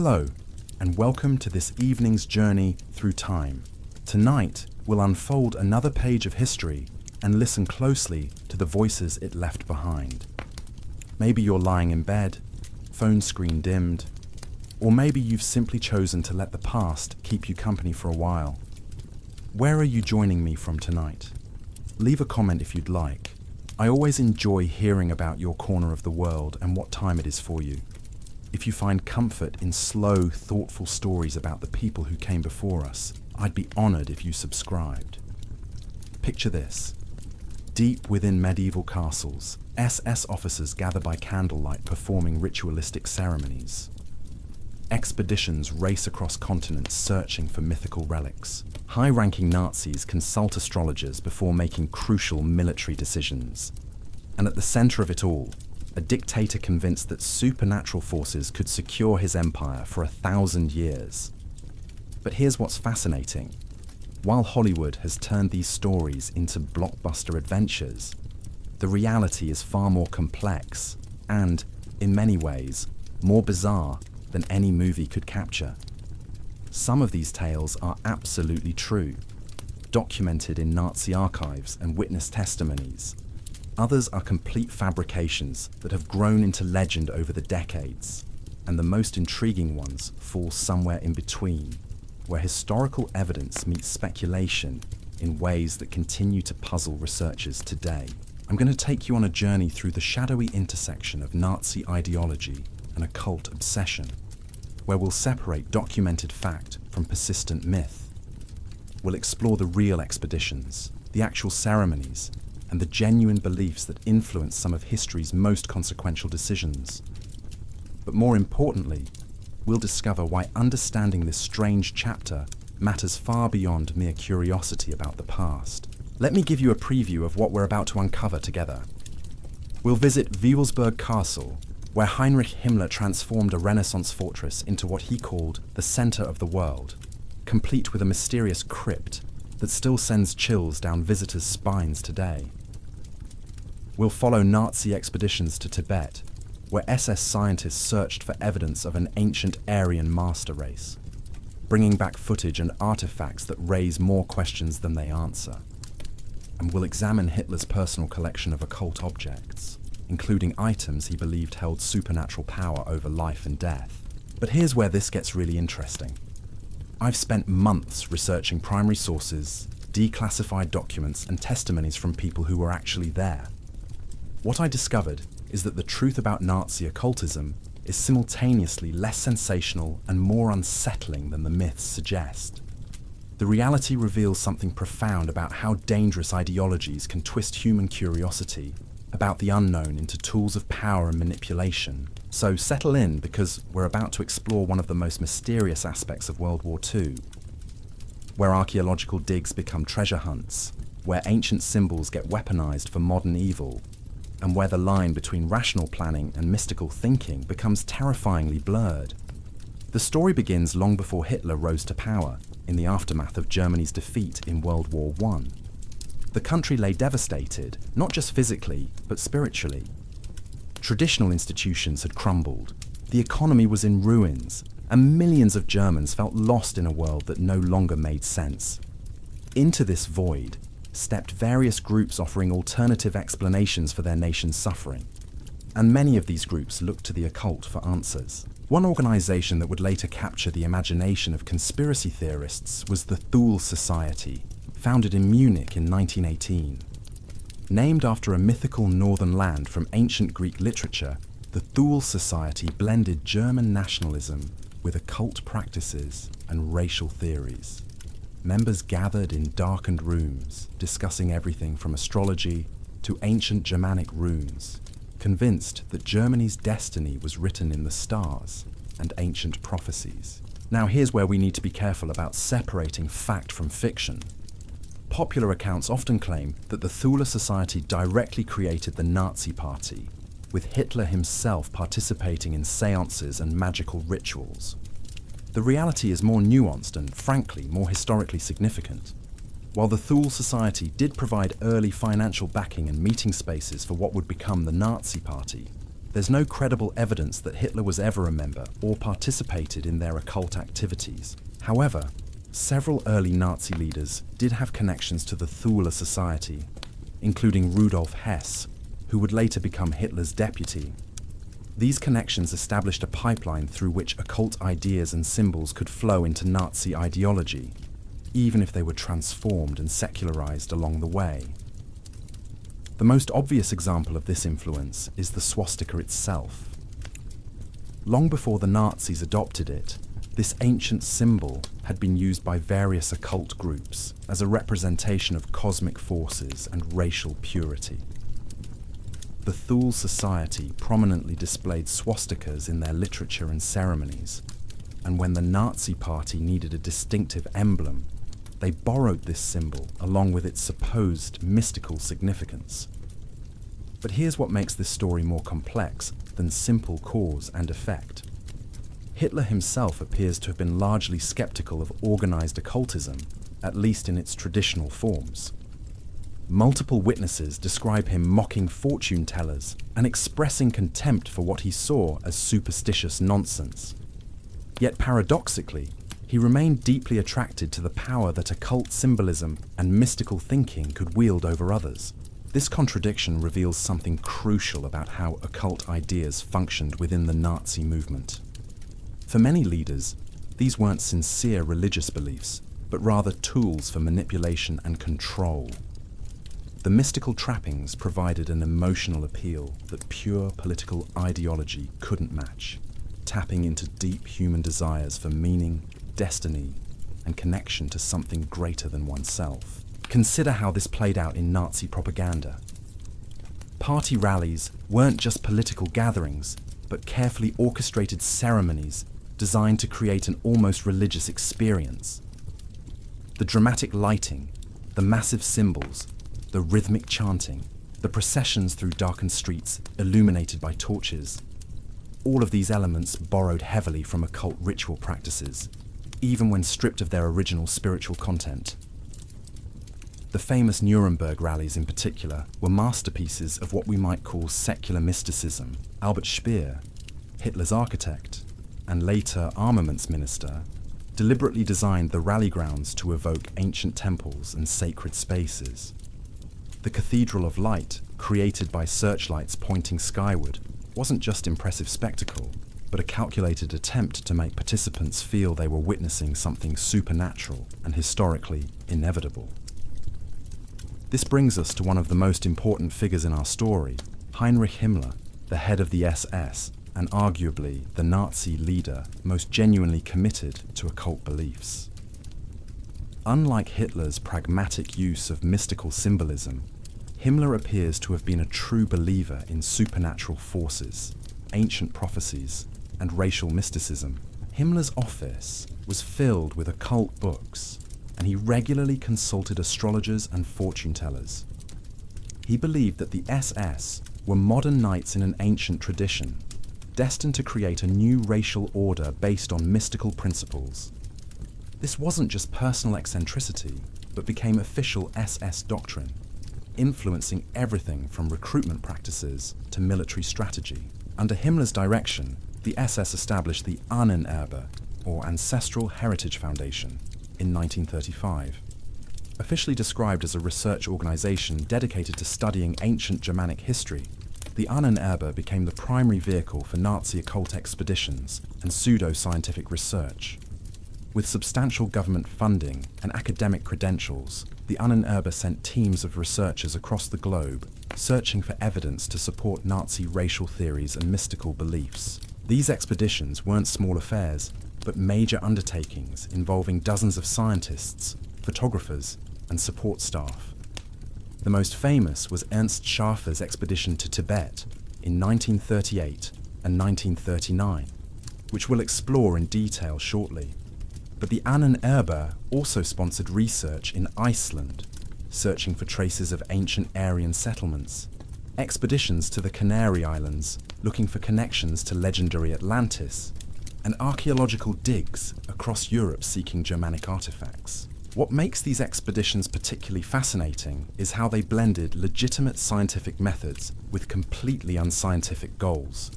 Hello, and welcome to this evening's journey through time. Tonight, we'll unfold another page of history and listen closely to the voices it left behind. Maybe you're lying in bed, phone screen dimmed, or maybe you've simply chosen to let the past keep you company for a while. Where are you joining me from tonight? Leave a comment if you'd like. I always enjoy hearing about your corner of the world and what time it is for you. If you find comfort in slow, thoughtful stories about the people who came before us, I'd be honored if you subscribed. Picture this. Deep within medieval castles, SS officers gather by candlelight performing ritualistic ceremonies. Expeditions race across continents searching for mythical relics. High-ranking Nazis consult astrologers before making crucial military decisions. And at the center of it all, a dictator convinced that supernatural forces could secure his empire for 1,000 years. But here's what's fascinating. While Hollywood has turned these stories into blockbuster adventures, the reality is far more complex and, in many ways, more bizarre than any movie could capture. Some of these tales are absolutely true, documented in Nazi archives and witness testimonies. Others are complete fabrications that have grown into legend over the decades, and the most intriguing ones fall somewhere in between, where historical evidence meets speculation in ways that continue to puzzle researchers today. I'm going to take you on a journey through the shadowy intersection of Nazi ideology and occult obsession, where we'll separate documented fact from persistent myth. We'll explore the real expeditions, the actual ceremonies, and the genuine beliefs that influence some of history's most consequential decisions. But more importantly, we'll discover why understanding this strange chapter matters far beyond mere curiosity about the past. Let me give you a preview of what we're about to uncover together. We'll visit Wieselsburg Castle, where Heinrich Himmler transformed a Renaissance fortress into what he called the center of the world, complete with a mysterious crypt that still sends chills down visitors' spines today. We'll follow Nazi expeditions to Tibet, where SS scientists searched for evidence of an ancient Aryan master race, bringing back footage and artifacts that raise more questions than they answer. And we'll examine Hitler's personal collection of occult objects, including items he believed held supernatural power over life and death. But here's where this gets really interesting. I've spent months researching primary sources, declassified documents, and testimonies from people who were actually there. What I discovered is that the truth about Nazi occultism is simultaneously less sensational and more unsettling than the myths suggest. The reality reveals something profound about how dangerous ideologies can twist human curiosity about the unknown into tools of power and manipulation. So settle in, because we're about to explore one of the most mysterious aspects of World War II, where archaeological digs become treasure hunts, where ancient symbols get weaponized for modern evil, and where the line between rational planning and mystical thinking becomes terrifyingly blurred. The story begins long before Hitler rose to power, in the aftermath of Germany's defeat in World War I. The country lay devastated, not just physically, but spiritually. Traditional institutions had crumbled, the economy was in ruins, and millions of Germans felt lost in a world that no longer made sense. Into this void stepped various groups offering alternative explanations for their nation's suffering, and many of these groups looked to the occult for answers. One organization that would later capture the imagination of conspiracy theorists was the Thule Society, founded in Munich in 1918. Named after a mythical northern land from ancient Greek literature, the Thule Society blended German nationalism with occult practices and racial theories. Members gathered in darkened rooms, discussing everything from astrology to ancient Germanic runes, convinced that Germany's destiny was written in the stars and ancient prophecies. Now here's where we need to be careful about separating fact from fiction. Popular accounts often claim that the Thule Society directly created the Nazi Party, with Hitler himself participating in seances and magical rituals. The reality is more nuanced and, frankly, more historically significant. While the Thule Society did provide early financial backing and meeting spaces for what would become the Nazi Party, There's no credible evidence that Hitler was ever a member or participated in their occult activities. However, several early Nazi leaders did have connections to the Thule Society, including Rudolf Hess, who would later become Hitler's deputy. These connections established a pipeline through which occult ideas and symbols could flow into Nazi ideology, even if they were transformed and secularized along the way. The most obvious example of this influence is the swastika itself. Long before the Nazis adopted it, this ancient symbol had been used by various occult groups as a representation of cosmic forces and racial purity. The Thule Society prominently displayed swastikas in their literature and ceremonies, and when the Nazi Party needed a distinctive emblem, they borrowed this symbol along with its supposed mystical significance. But here's what makes this story more complex than simple cause and effect. Hitler himself appears to have been largely skeptical of organized occultism, at least in its traditional forms. Multiple witnesses describe him mocking fortune tellers and expressing contempt for what he saw as superstitious nonsense. Yet paradoxically, he remained deeply attracted to the power that occult symbolism and mystical thinking could wield over others. This contradiction reveals something crucial about how occult ideas functioned within the Nazi movement. For many leaders, these weren't sincere religious beliefs, but rather tools for manipulation and control. The mystical trappings provided an emotional appeal that pure political ideology couldn't match, tapping into deep human desires for meaning, destiny, and connection to something greater than oneself. Consider how this played out in Nazi propaganda. Party rallies weren't just political gatherings, but carefully orchestrated ceremonies designed to create an almost religious experience. The dramatic lighting, the massive symbols, the rhythmic chanting, the processions through darkened streets illuminated by torches, all of these elements borrowed heavily from occult ritual practices, even when stripped of their original spiritual content. The famous Nuremberg rallies in particular were masterpieces of what we might call secular mysticism. Albert Speer, Hitler's architect, and later armaments minister, deliberately designed the rally grounds to evoke ancient temples and sacred spaces. The Cathedral of Light, created by searchlights pointing skyward, wasn't just impressive spectacle, but a calculated attempt to make participants feel they were witnessing something supernatural and historically inevitable. This brings us to one of the most important figures in our story, Heinrich Himmler, the head of the SS, and arguably the Nazi leader most genuinely committed to occult beliefs. Unlike Hitler's pragmatic use of mystical symbolism, Himmler appears to have been a true believer in supernatural forces, ancient prophecies, and racial mysticism. Himmler's office was filled with occult books, and he regularly consulted astrologers and fortune tellers. He believed that the SS were modern knights in an ancient tradition, destined to create a new racial order based on mystical principles. This wasn't just personal eccentricity, but became official SS doctrine, influencing everything from recruitment practices to military strategy. Under Himmler's direction, the SS established the Ahnenerbe, or Ancestral Heritage Foundation, in 1935. Officially described as a research organization dedicated to studying ancient Germanic history, the Ahnenerbe became the primary vehicle for Nazi occult expeditions and pseudo-scientific research. With substantial government funding and academic credentials, the Ahnenerbe sent teams of researchers across the globe searching for evidence to support Nazi racial theories and mystical beliefs. These expeditions weren't small affairs, but major undertakings involving dozens of scientists, photographers, and support staff. The most famous was Ernst Schaffer's expedition to Tibet in 1938 and 1939, which we'll explore in detail shortly. But the Ahnenerbe also sponsored research in Iceland, searching for traces of ancient Aryan settlements, expeditions to the Canary Islands, looking for connections to legendary Atlantis, and archaeological digs across Europe seeking Germanic artifacts. What makes these expeditions particularly fascinating is how they blended legitimate scientific methods with completely unscientific goals.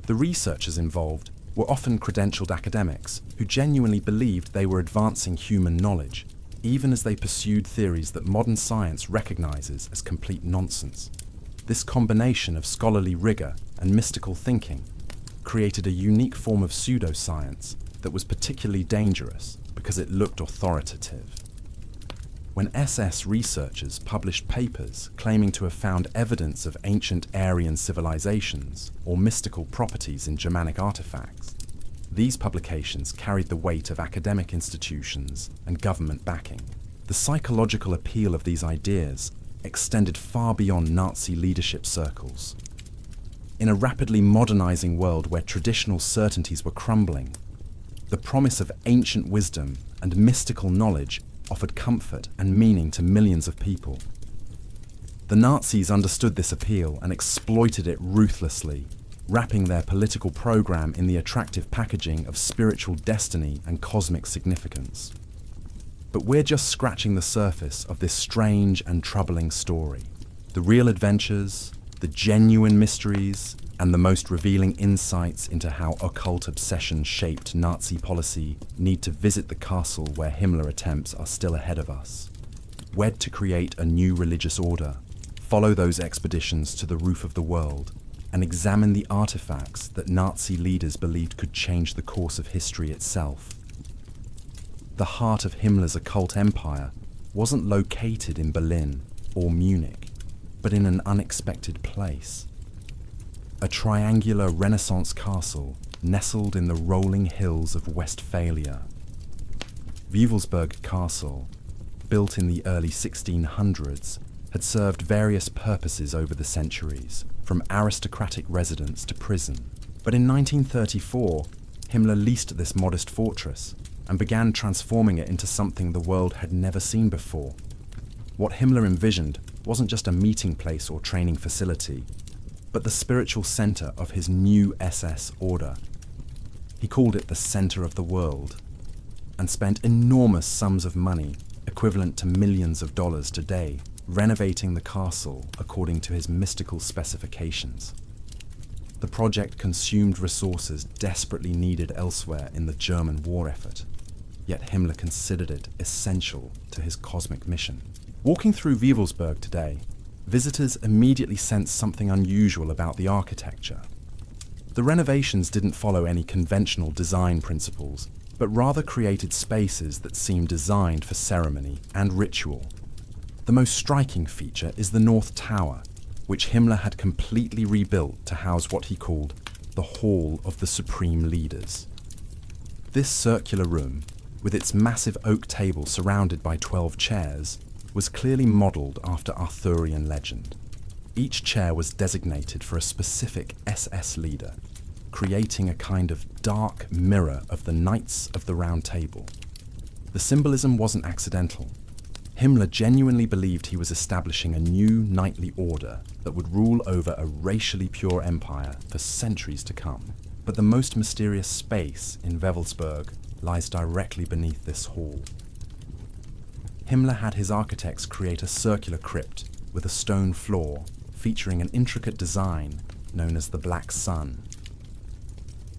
The researchers involved were often credentialed academics who genuinely believed they were advancing human knowledge, even as they pursued theories that modern science recognizes as complete nonsense. This combination of scholarly rigor and mystical thinking created a unique form of pseudoscience that was particularly dangerous because it looked authoritative. When SS researchers published papers claiming to have found evidence of ancient Aryan civilizations or mystical properties in Germanic artifacts, these publications carried the weight of academic institutions and government backing. The psychological appeal of these ideas extended far beyond Nazi leadership circles. In a rapidly modernizing world where traditional certainties were crumbling, the promise of ancient wisdom and mystical knowledge offered comfort and meaning to millions of people. The Nazis understood this appeal and exploited it ruthlessly, wrapping their political program in the attractive packaging of spiritual destiny and cosmic significance. But we're just scratching the surface of this strange and troubling story. The real adventures, the genuine mysteries, and the most revealing insights into how occult obsession shaped Nazi policy need to visit the castle where Himmler attempts are still ahead of us. Wed to create a new religious order, follow those expeditions to the roof of the world, and examine the artifacts that Nazi leaders believed could change the course of history itself. The heart of Himmler's occult empire wasn't located in Berlin or Munich, but in an unexpected place. A triangular Renaissance castle nestled in the rolling hills of Westphalia. Wewelsburg Castle, built in the early 1600s, had served various purposes over the centuries, from aristocratic residence to prison. But in 1934, Himmler leased this modest fortress and began transforming it into something the world had never seen before. What Himmler envisioned wasn't just a meeting place or training facility, but the spiritual center of his new SS order. He called it the center of the world, and spent enormous sums of money, equivalent to millions of dollars today, renovating the castle according to his mystical specifications. The project consumed resources desperately needed elsewhere in the German war effort, yet Himmler considered it essential to his cosmic mission. Walking through Wewelsburg today, visitors immediately sense something unusual about the architecture. The renovations didn't follow any conventional design principles, but rather created spaces that seemed designed for ceremony and ritual. The most striking feature is the North Tower, which Himmler had completely rebuilt to house what he called the Hall of the Supreme Leaders. This circular room, with its massive oak table surrounded by 12 chairs, was clearly modelled after Arthurian legend. Each chair was designated for a specific SS leader, creating a kind of dark mirror of the Knights of the Round Table. The symbolism wasn't accidental. Himmler genuinely believed he was establishing a new knightly order that would rule over a racially pure empire for centuries to come. But the most mysterious space in Wewelsburg lies directly beneath this hall. Himmler had his architects create a circular crypt with a stone floor featuring an intricate design known as the Black Sun.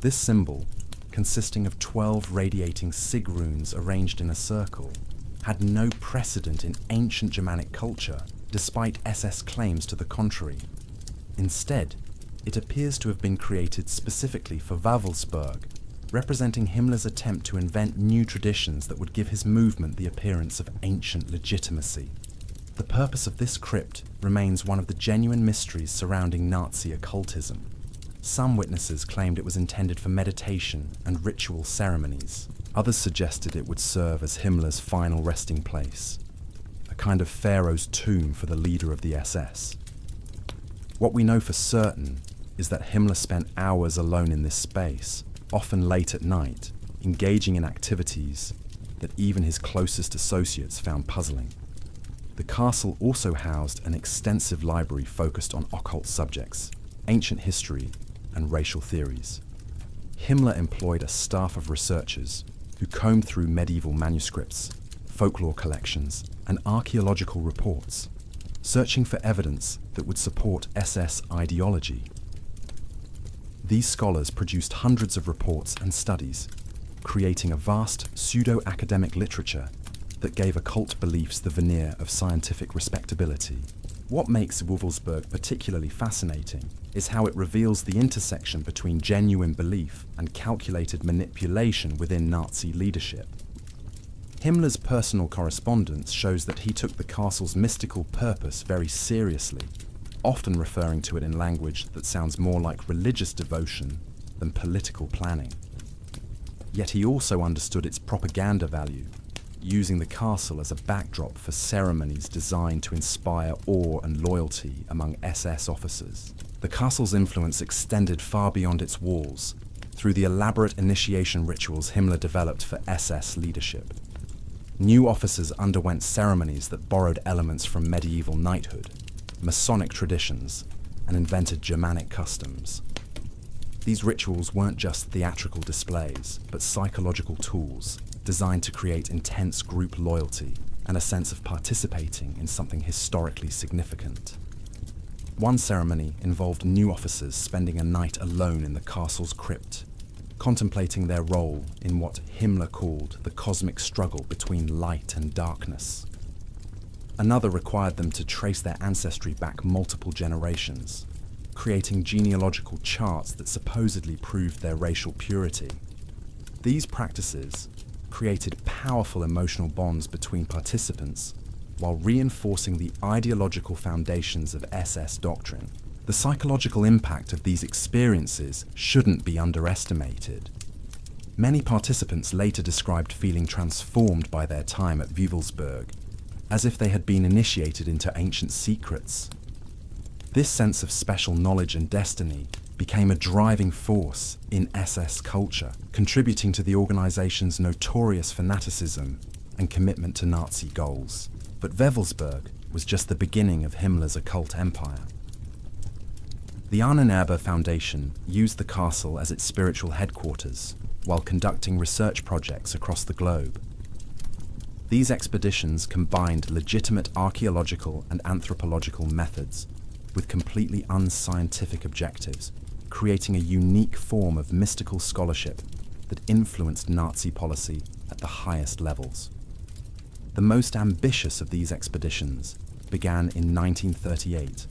This symbol, consisting of 12 radiating sig runes arranged in a circle, had no precedent in ancient Germanic culture, despite SS claims to the contrary. Instead, it appears to have been created specifically for Wewelsburg, representing Himmler's attempt to invent new traditions that would give his movement the appearance of ancient legitimacy. The purpose of this crypt remains one of the genuine mysteries surrounding Nazi occultism. Some witnesses claimed it was intended for meditation and ritual ceremonies. Others suggested it would serve as Himmler's final resting place, a kind of pharaoh's tomb for the leader of the SS. What we know for certain is that Himmler spent hours alone in this space, often late at night, engaging in activities that even his closest associates found puzzling. The castle also housed an extensive library focused on occult subjects, ancient history, and racial theories. Himmler employed a staff of researchers who combed through medieval manuscripts, folklore collections, and archaeological reports, searching for evidence that would support SS ideology. These scholars produced hundreds of reports and studies, creating a vast pseudo-academic literature that gave occult beliefs the veneer of scientific respectability. What makes Wewelsburg particularly fascinating is how it reveals the intersection between genuine belief and calculated manipulation within Nazi leadership. Himmler's personal correspondence shows that he took the castle's mystical purpose very seriously, often referring to it in language that sounds more like religious devotion than political planning. Yet he also understood its propaganda value, using the castle as a backdrop for ceremonies designed to inspire awe and loyalty among SS officers. The castle's influence extended far beyond its walls, through the elaborate initiation rituals Himmler developed for SS leadership. New officers underwent ceremonies that borrowed elements from medieval knighthood, Masonic traditions, and invented Germanic customs. These rituals weren't just theatrical displays, but psychological tools designed to create intense group loyalty and a sense of participating in something historically significant. One ceremony involved new officers spending a night alone in the castle's crypt, contemplating their role in what Himmler called the cosmic struggle between light and darkness. Another required them to trace their ancestry back multiple generations, creating genealogical charts that supposedly proved their racial purity. These practices created powerful emotional bonds between participants while reinforcing the ideological foundations of SS doctrine. The psychological impact of these experiences shouldn't be underestimated. Many participants later described feeling transformed by their time at Wewelsburg, as if they had been initiated into ancient secrets. This sense of special knowledge and destiny became a driving force in SS culture, contributing to the organization's notorious fanaticism and commitment to Nazi goals. But Wewelsburg was just the beginning of Himmler's occult empire. The Ahnenerbe Foundation used the castle as its spiritual headquarters while conducting research projects across the globe. These expeditions combined legitimate archaeological and anthropological methods with completely unscientific objectives, creating a unique form of mystical scholarship that influenced Nazi policy at the highest levels. The most ambitious of these expeditions began in 1938,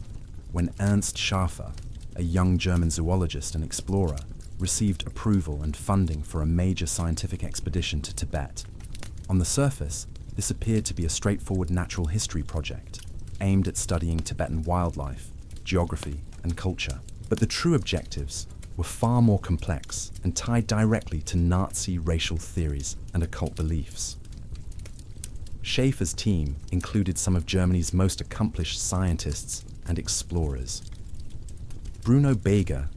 when Ernst Schäfer, a young German zoologist and explorer, received approval and funding for a major scientific expedition to Tibet. On the surface, this appeared to be a straightforward natural history project, aimed at studying Tibetan wildlife, geography, and culture. But the true objectives were far more complex and tied directly to Nazi racial theories and occult beliefs. Schäfer's team included some of Germany's most accomplished scientists and explorers. Bruno Beger,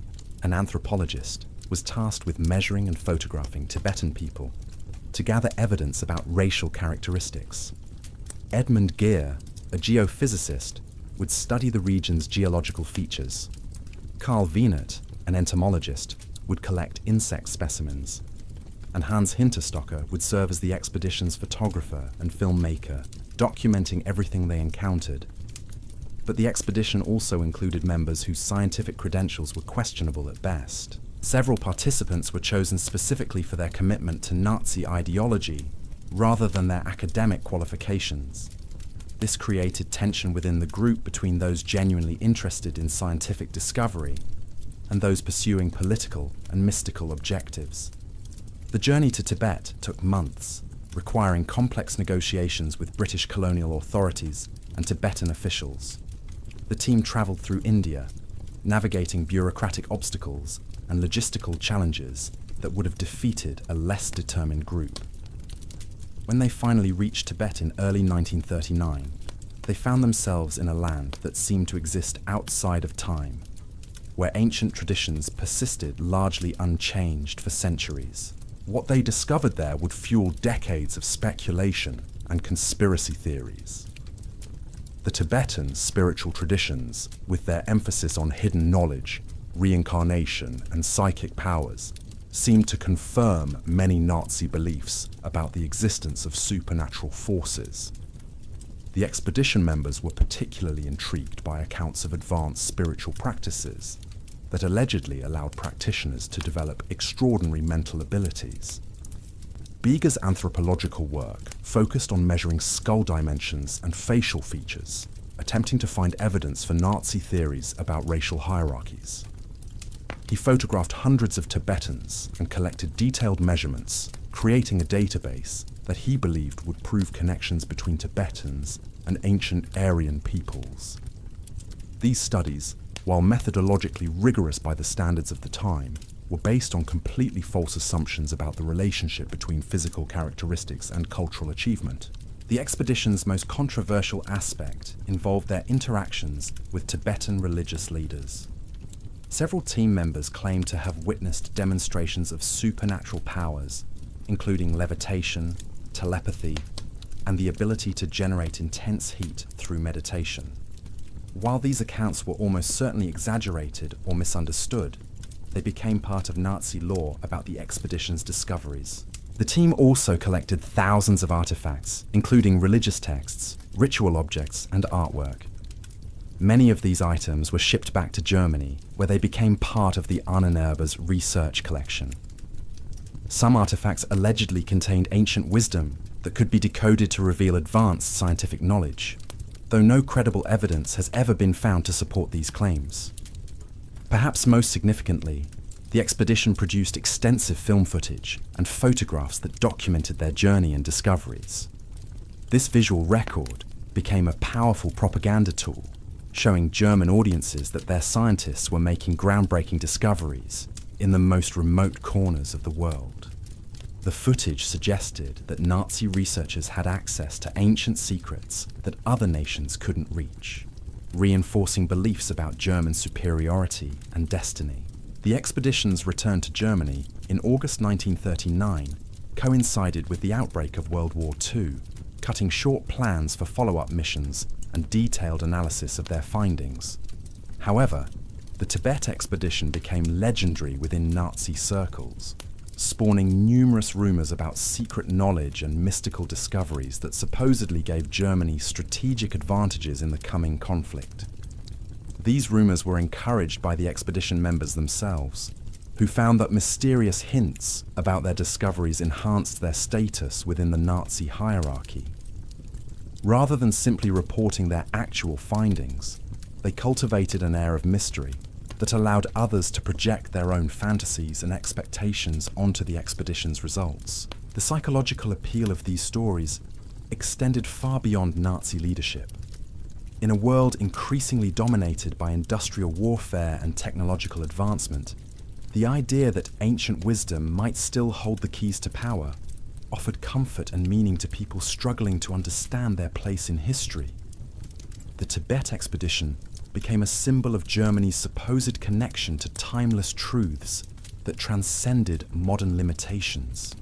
an anthropologist, was tasked with measuring and photographing Tibetan people to gather evidence about racial characteristics. Edmund Gehr, a geophysicist, would study the region's geological features. Karl Wienert, an entomologist, would collect insect specimens, and Hans Hinterstocker would serve as the expedition's photographer and filmmaker, documenting everything they encountered. But the expedition also included members whose scientific credentials were questionable at best. Several participants were chosen specifically for their commitment to Nazi ideology, rather than their academic qualifications. This created tension within the group between those genuinely interested in scientific discovery and those pursuing political and mystical objectives. The journey to Tibet took months, requiring complex negotiations with British colonial authorities and Tibetan officials. The team traveled through India, navigating bureaucratic obstacles and logistical challenges that would have defeated a less determined group. When they finally reached Tibet in early 1939, they found themselves in a land that seemed to exist outside of time, where ancient traditions persisted largely unchanged for centuries. What they discovered there would fuel decades of speculation and conspiracy theories. The Tibetan spiritual traditions, with their emphasis on hidden knowledge, reincarnation, and psychic powers, seemed to confirm many Nazi beliefs about the existence of supernatural forces. The expedition members were particularly intrigued by accounts of advanced spiritual practices that allegedly allowed practitioners to develop extraordinary mental abilities. Bieger's anthropological work focused on measuring skull dimensions and facial features, attempting to find evidence for Nazi theories about racial hierarchies. He photographed hundreds of Tibetans and collected detailed measurements, creating a database that he believed would prove connections between Tibetans and ancient Aryan peoples. These studies, while methodologically rigorous by the standards of the time, were based on completely false assumptions about the relationship between physical characteristics and cultural achievement. The expedition's most controversial aspect involved their interactions with Tibetan religious leaders. Several team members claimed to have witnessed demonstrations of supernatural powers, including levitation, telepathy, and the ability to generate intense heat through meditation. While these accounts were almost certainly exaggerated or misunderstood, they became part of Nazi lore about the expedition's discoveries. The team also collected thousands of artifacts, including religious texts, ritual objects, and artwork. Many of these items were shipped back to Germany, where they became part of the Ahnenerbe's research collection. Some artifacts allegedly contained ancient wisdom that could be decoded to reveal advanced scientific knowledge, though no credible evidence has ever been found to support these claims. Perhaps most significantly, the expedition produced extensive film footage and photographs that documented their journey and discoveries. This visual record became a powerful propaganda tool, showing German audiences that their scientists were making groundbreaking discoveries in the most remote corners of the world. The footage suggested that Nazi researchers had access to ancient secrets that other nations couldn't reach, reinforcing beliefs about German superiority and destiny. The expedition's return to Germany in August 1939 coincided with the outbreak of World War II, cutting short plans for follow-up missions and detailed analysis of their findings. However, the Tibet expedition became legendary within Nazi circles, spawning numerous rumors about secret knowledge and mystical discoveries that supposedly gave Germany strategic advantages in the coming conflict. These rumors were encouraged by the expedition members themselves, who found that mysterious hints about their discoveries enhanced their status within the Nazi hierarchy. Rather than simply reporting their actual findings, they cultivated an air of mystery that allowed others to project their own fantasies and expectations onto the expedition's results. The psychological appeal of these stories extended far beyond Nazi leadership. In a world increasingly dominated by industrial warfare and technological advancement, the idea that ancient wisdom might still hold the keys to power offered comfort and meaning to people struggling to understand their place in history. The Tibet expedition became a symbol of Germany's supposed connection to timeless truths that transcended modern limitations.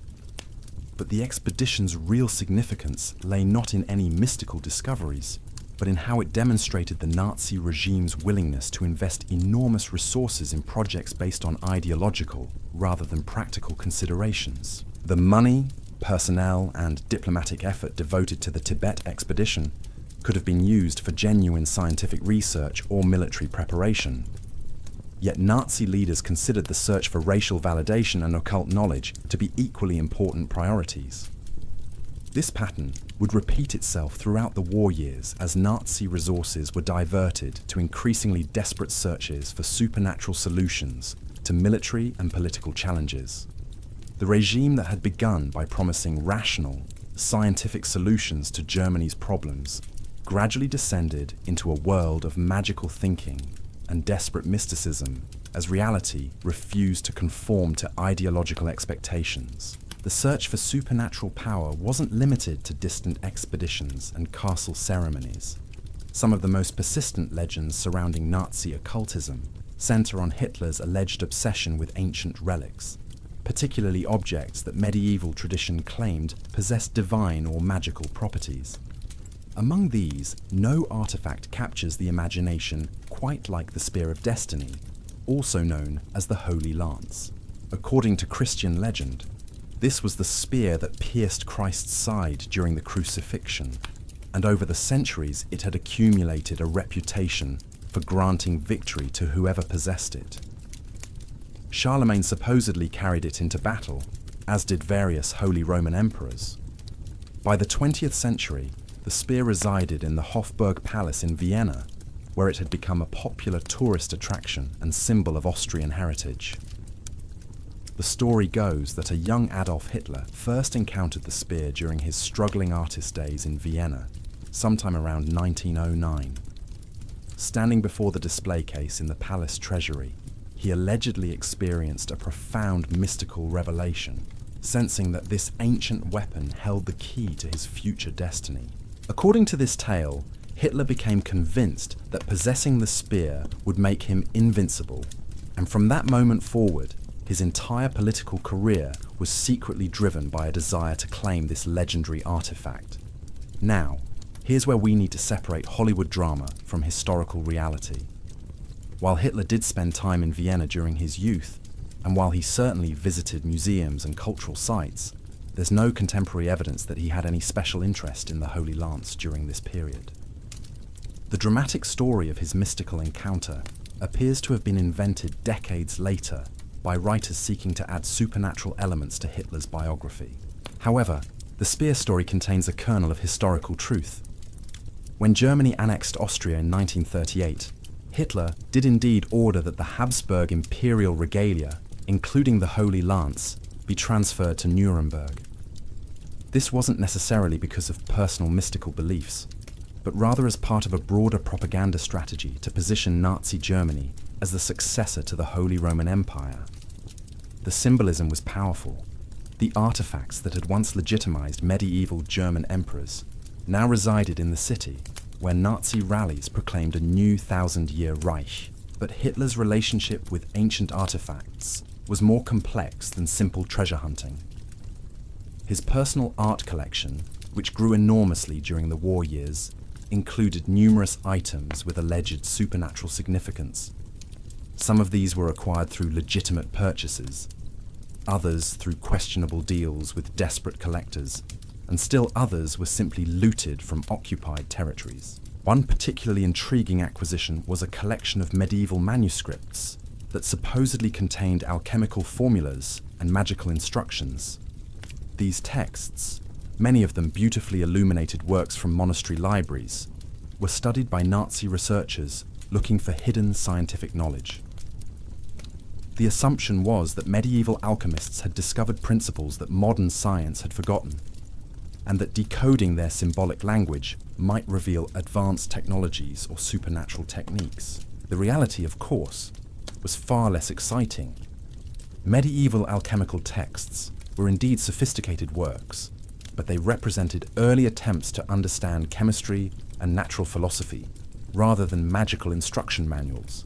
But the expedition's real significance lay not in any mystical discoveries, but in how it demonstrated the Nazi regime's willingness to invest enormous resources in projects based on ideological rather than practical considerations. The money, personnel, and diplomatic effort devoted to the Tibet expedition could have been used for genuine scientific research or military preparation. Yet Nazi leaders considered the search for racial validation and occult knowledge to be equally important priorities. This pattern would repeat itself throughout the war years as Nazi resources were diverted to increasingly desperate searches for supernatural solutions to military and political challenges. The regime that had begun by promising rational, scientific solutions to Germany's problems gradually descended into a world of magical thinking and desperate mysticism as reality refused to conform to ideological expectations. The search for supernatural power wasn't limited to distant expeditions and castle ceremonies. Some of the most persistent legends surrounding Nazi occultism center on Hitler's alleged obsession with ancient relics, particularly objects that medieval tradition claimed possessed divine or magical properties. Among these, no artifact captures the imagination quite like the Spear of Destiny, also known as the Holy Lance. According to Christian legend, this was the spear that pierced Christ's side during the crucifixion, and over the centuries it had accumulated a reputation for granting victory to whoever possessed it. Charlemagne supposedly carried it into battle, as did various Holy Roman emperors. By the 20th century, the spear resided in the Hofburg Palace in Vienna, where it had become a popular tourist attraction and symbol of Austrian heritage. The story goes that a young Adolf Hitler first encountered the spear during his struggling artist days in Vienna, sometime around 1909. Standing before the display case in the palace treasury, he allegedly experienced a profound mystical revelation, sensing that this ancient weapon held the key to his future destiny. According to this tale, Hitler became convinced that possessing the spear would make him invincible, and from that moment forward, his entire political career was secretly driven by a desire to claim this legendary artifact. Now, here's where we need to separate Hollywood drama from historical reality. While Hitler did spend time in Vienna during his youth, and while he certainly visited museums and cultural sites, there's no contemporary evidence that he had any special interest in the Holy Lance during this period. The dramatic story of his mystical encounter appears to have been invented decades later by writers seeking to add supernatural elements to Hitler's biography. However, the spear story contains a kernel of historical truth. When Germany annexed Austria in 1938, Hitler did indeed order that the Habsburg imperial regalia, including the Holy Lance, be transferred to Nuremberg. This wasn't necessarily because of personal mystical beliefs, but rather as part of a broader propaganda strategy to position Nazi Germany as the successor to the Holy Roman Empire. The symbolism was powerful. The artifacts that had once legitimized medieval German emperors now resided in the city, where Nazi rallies proclaimed a new 1,000-year Reich. But Hitler's relationship with ancient artifacts was more complex than simple treasure hunting. His personal art collection, which grew enormously during the war years, included numerous items with alleged supernatural significance. Some of these were acquired through legitimate purchases, others through questionable deals with desperate collectors, and still others were simply looted from occupied territories. One particularly intriguing acquisition was a collection of medieval manuscripts that supposedly contained alchemical formulas and magical instructions. These texts, many of them beautifully illuminated works from monastery libraries, were studied by Nazi researchers looking for hidden scientific knowledge. The assumption was that medieval alchemists had discovered principles that modern science had forgotten, and that decoding their symbolic language might reveal advanced technologies or supernatural techniques. The reality, of course, was far less exciting. Medieval alchemical texts were indeed sophisticated works, but they represented early attempts to understand chemistry and natural philosophy, rather than magical instruction manuals.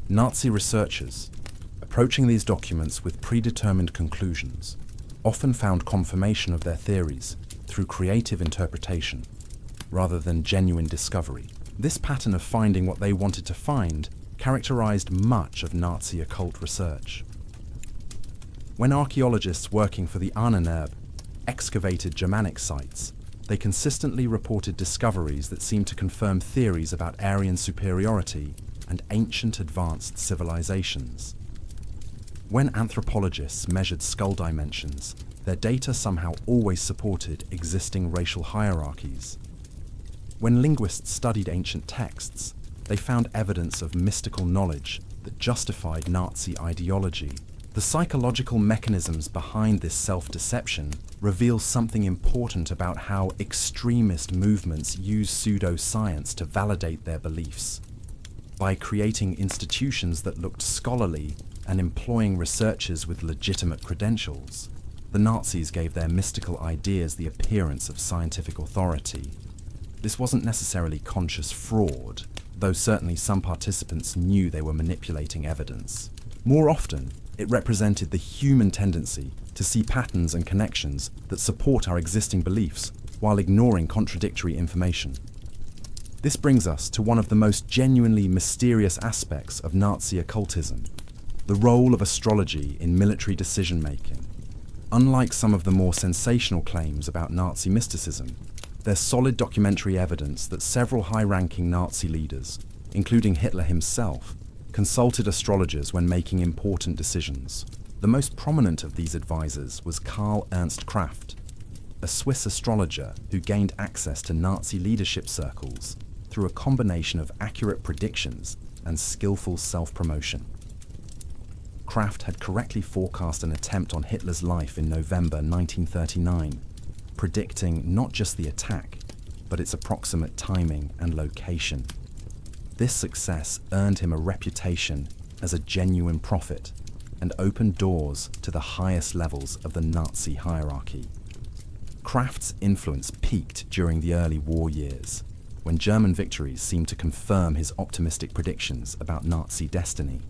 Nazi researchers, approaching these documents with predetermined conclusions, often found confirmation of their theories through creative interpretation, rather than genuine discovery. This pattern of finding what they wanted to find characterized much of Nazi occult research. When archaeologists working for the Ahnenerbe excavated Germanic sites, they consistently reported discoveries that seemed to confirm theories about Aryan superiority and ancient advanced civilizations. When anthropologists measured skull dimensions, their data somehow always supported existing racial hierarchies. When linguists studied ancient texts, they found evidence of mystical knowledge that justified Nazi ideology. The psychological mechanisms behind this self-deception reveal something important about how extremist movements use pseudoscience to validate their beliefs. By creating institutions that looked scholarly and employing researchers with legitimate credentials, the Nazis gave their mystical ideas the appearance of scientific authority. This wasn't necessarily conscious fraud, though certainly some participants knew they were manipulating evidence. More often, it represented the human tendency to see patterns and connections that support our existing beliefs while ignoring contradictory information. This brings us to one of the most genuinely mysterious aspects of Nazi occultism: The role of astrology in military decision-making. Unlike some of the more sensational claims about Nazi mysticism, there's solid documentary evidence that several high-ranking Nazi leaders, including Hitler himself, consulted astrologers when making important decisions. The most prominent of these advisors was Karl Ernst Kraft, a Swiss astrologer who gained access to Nazi leadership circles through a combination of accurate predictions and skillful self-promotion. Kraft had correctly forecast an attempt on Hitler's life in November 1939, predicting not just the attack, but its approximate timing and location. This success earned him a reputation as a genuine prophet and opened doors to the highest levels of the Nazi hierarchy. Kraft's influence peaked during the early war years, when German victories seemed to confirm his optimistic predictions about Nazi destiny.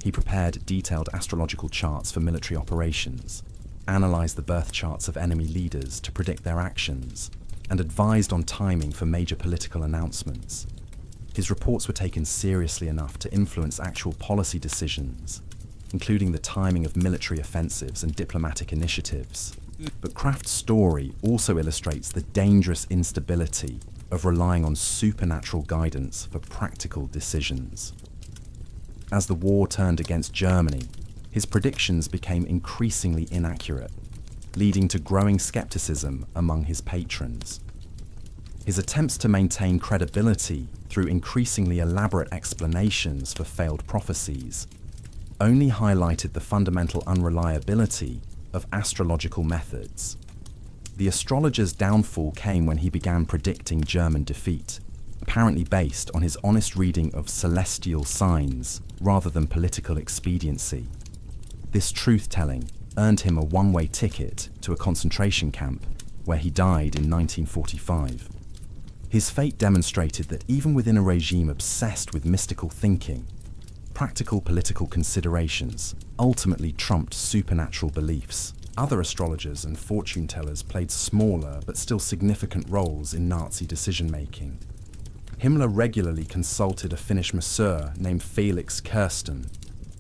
He prepared detailed astrological charts for military operations, analyzed the birth charts of enemy leaders to predict their actions, and advised on timing for major political announcements. His reports were taken seriously enough to influence actual policy decisions, including the timing of military offensives and diplomatic initiatives. But Kraft's story also illustrates the dangerous instability of relying on supernatural guidance for practical decisions. As the war turned against Germany, his predictions became increasingly inaccurate, leading to growing skepticism among his patrons. His attempts to maintain credibility through increasingly elaborate explanations for failed prophecies only highlighted the fundamental unreliability of astrological methods. The astrologer's downfall came when he began predicting German defeat, apparently based on his honest reading of celestial signs rather than political expediency. This truth-telling earned him a one-way ticket to a concentration camp, where he died in 1945. His fate demonstrated that even within a regime obsessed with mystical thinking, practical political considerations ultimately trumped supernatural beliefs. Other astrologers and fortune-tellers played smaller but still significant roles in Nazi decision-making. Himmler regularly consulted a Finnish masseur named Felix Kirsten,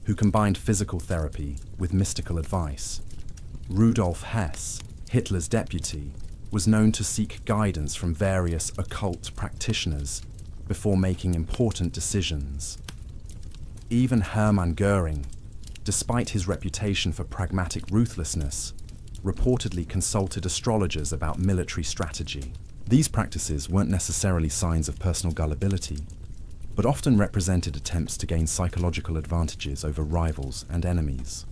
who combined physical therapy with mystical advice. Rudolf Hess, Hitler's deputy, was known to seek guidance from various occult practitioners before making important decisions. Even Hermann Goering, despite his reputation for pragmatic ruthlessness, reportedly consulted astrologers about military strategy. These practices weren't necessarily signs of personal gullibility, but often represented attempts to gain psychological advantages over rivals and enemies.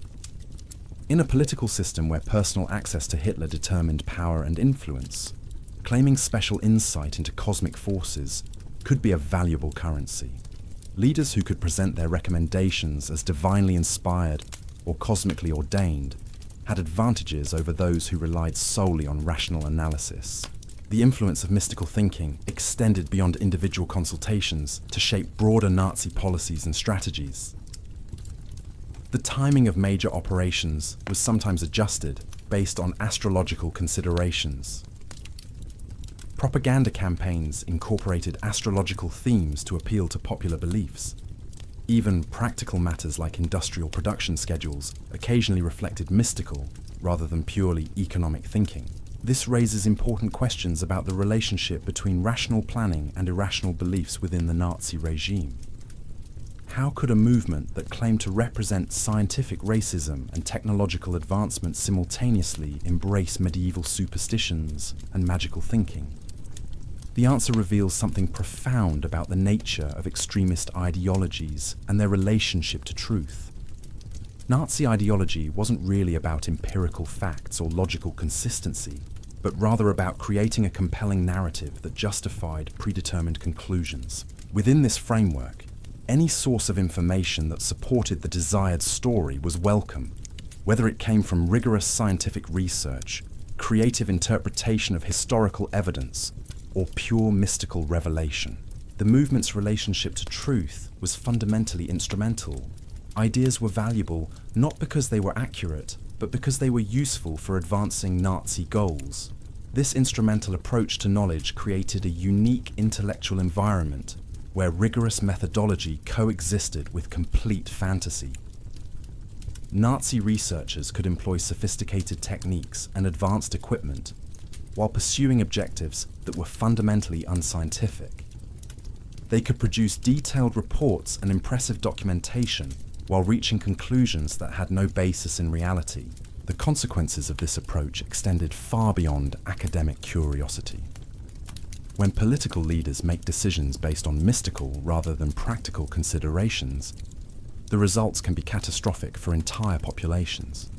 In a political system where personal access to Hitler determined power and influence, claiming special insight into cosmic forces could be a valuable currency. Leaders who could present their recommendations as divinely inspired or cosmically ordained had advantages over those who relied solely on rational analysis. The influence of mystical thinking extended beyond individual consultations to shape broader Nazi policies and strategies. The timing of major operations was sometimes adjusted based on astrological considerations. Propaganda campaigns incorporated astrological themes to appeal to popular beliefs. Even practical matters like industrial production schedules occasionally reflected mystical rather than purely economic thinking. This raises important questions about the relationship between rational planning and irrational beliefs within the Nazi regime. How could a movement that claimed to represent scientific racism and technological advancement simultaneously embrace medieval superstitions and magical thinking? The answer reveals something profound about the nature of extremist ideologies and their relationship to truth. Nazi ideology wasn't really about empirical facts or logical consistency, but rather about creating a compelling narrative that justified predetermined conclusions. Within this framework, any source of information that supported the desired story was welcome, whether it came from rigorous scientific research, creative interpretation of historical evidence, or pure mystical revelation. The movement's relationship to truth was fundamentally instrumental. Ideas were valuable not because they were accurate, but because they were useful for advancing Nazi goals. This instrumental approach to knowledge created a unique intellectual environment where rigorous methodology coexisted with complete fantasy. Nazi researchers could employ sophisticated techniques and advanced equipment while pursuing objectives that were fundamentally unscientific. They could produce detailed reports and impressive documentation while reaching conclusions that had no basis in reality. The consequences of this approach extended far beyond academic curiosity. When political leaders make decisions based on mystical rather than practical considerations, the results can be catastrophic for entire populations.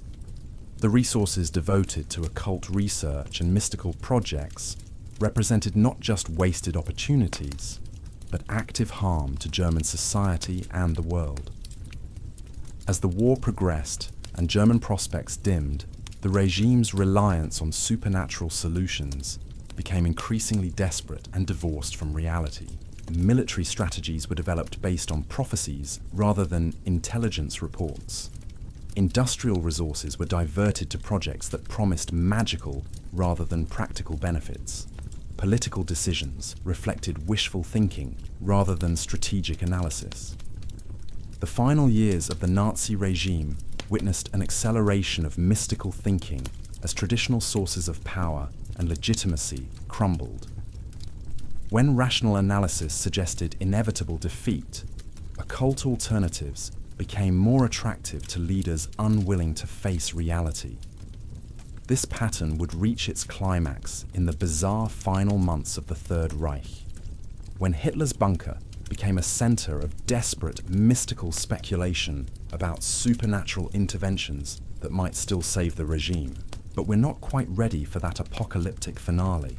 The resources devoted to occult research and mystical projects represented not just wasted opportunities, but active harm to German society and the world. As the war progressed and German prospects dimmed, the regime's reliance on supernatural solutions became increasingly desperate and divorced from reality. Military strategies were developed based on prophecies rather than intelligence reports. Industrial resources were diverted to projects that promised magical rather than practical benefits. Political decisions reflected wishful thinking rather than strategic analysis. The final years of the Nazi regime witnessed an acceleration of mystical thinking as traditional sources of power and legitimacy crumbled. When rational analysis suggested inevitable defeat, occult alternatives became more attractive to leaders unwilling to face reality. This pattern would reach its climax in the bizarre final months of the Third Reich, when Hitler's bunker became a center of desperate mystical speculation about supernatural interventions that might still save the regime. But we're not quite ready for that apocalyptic finale.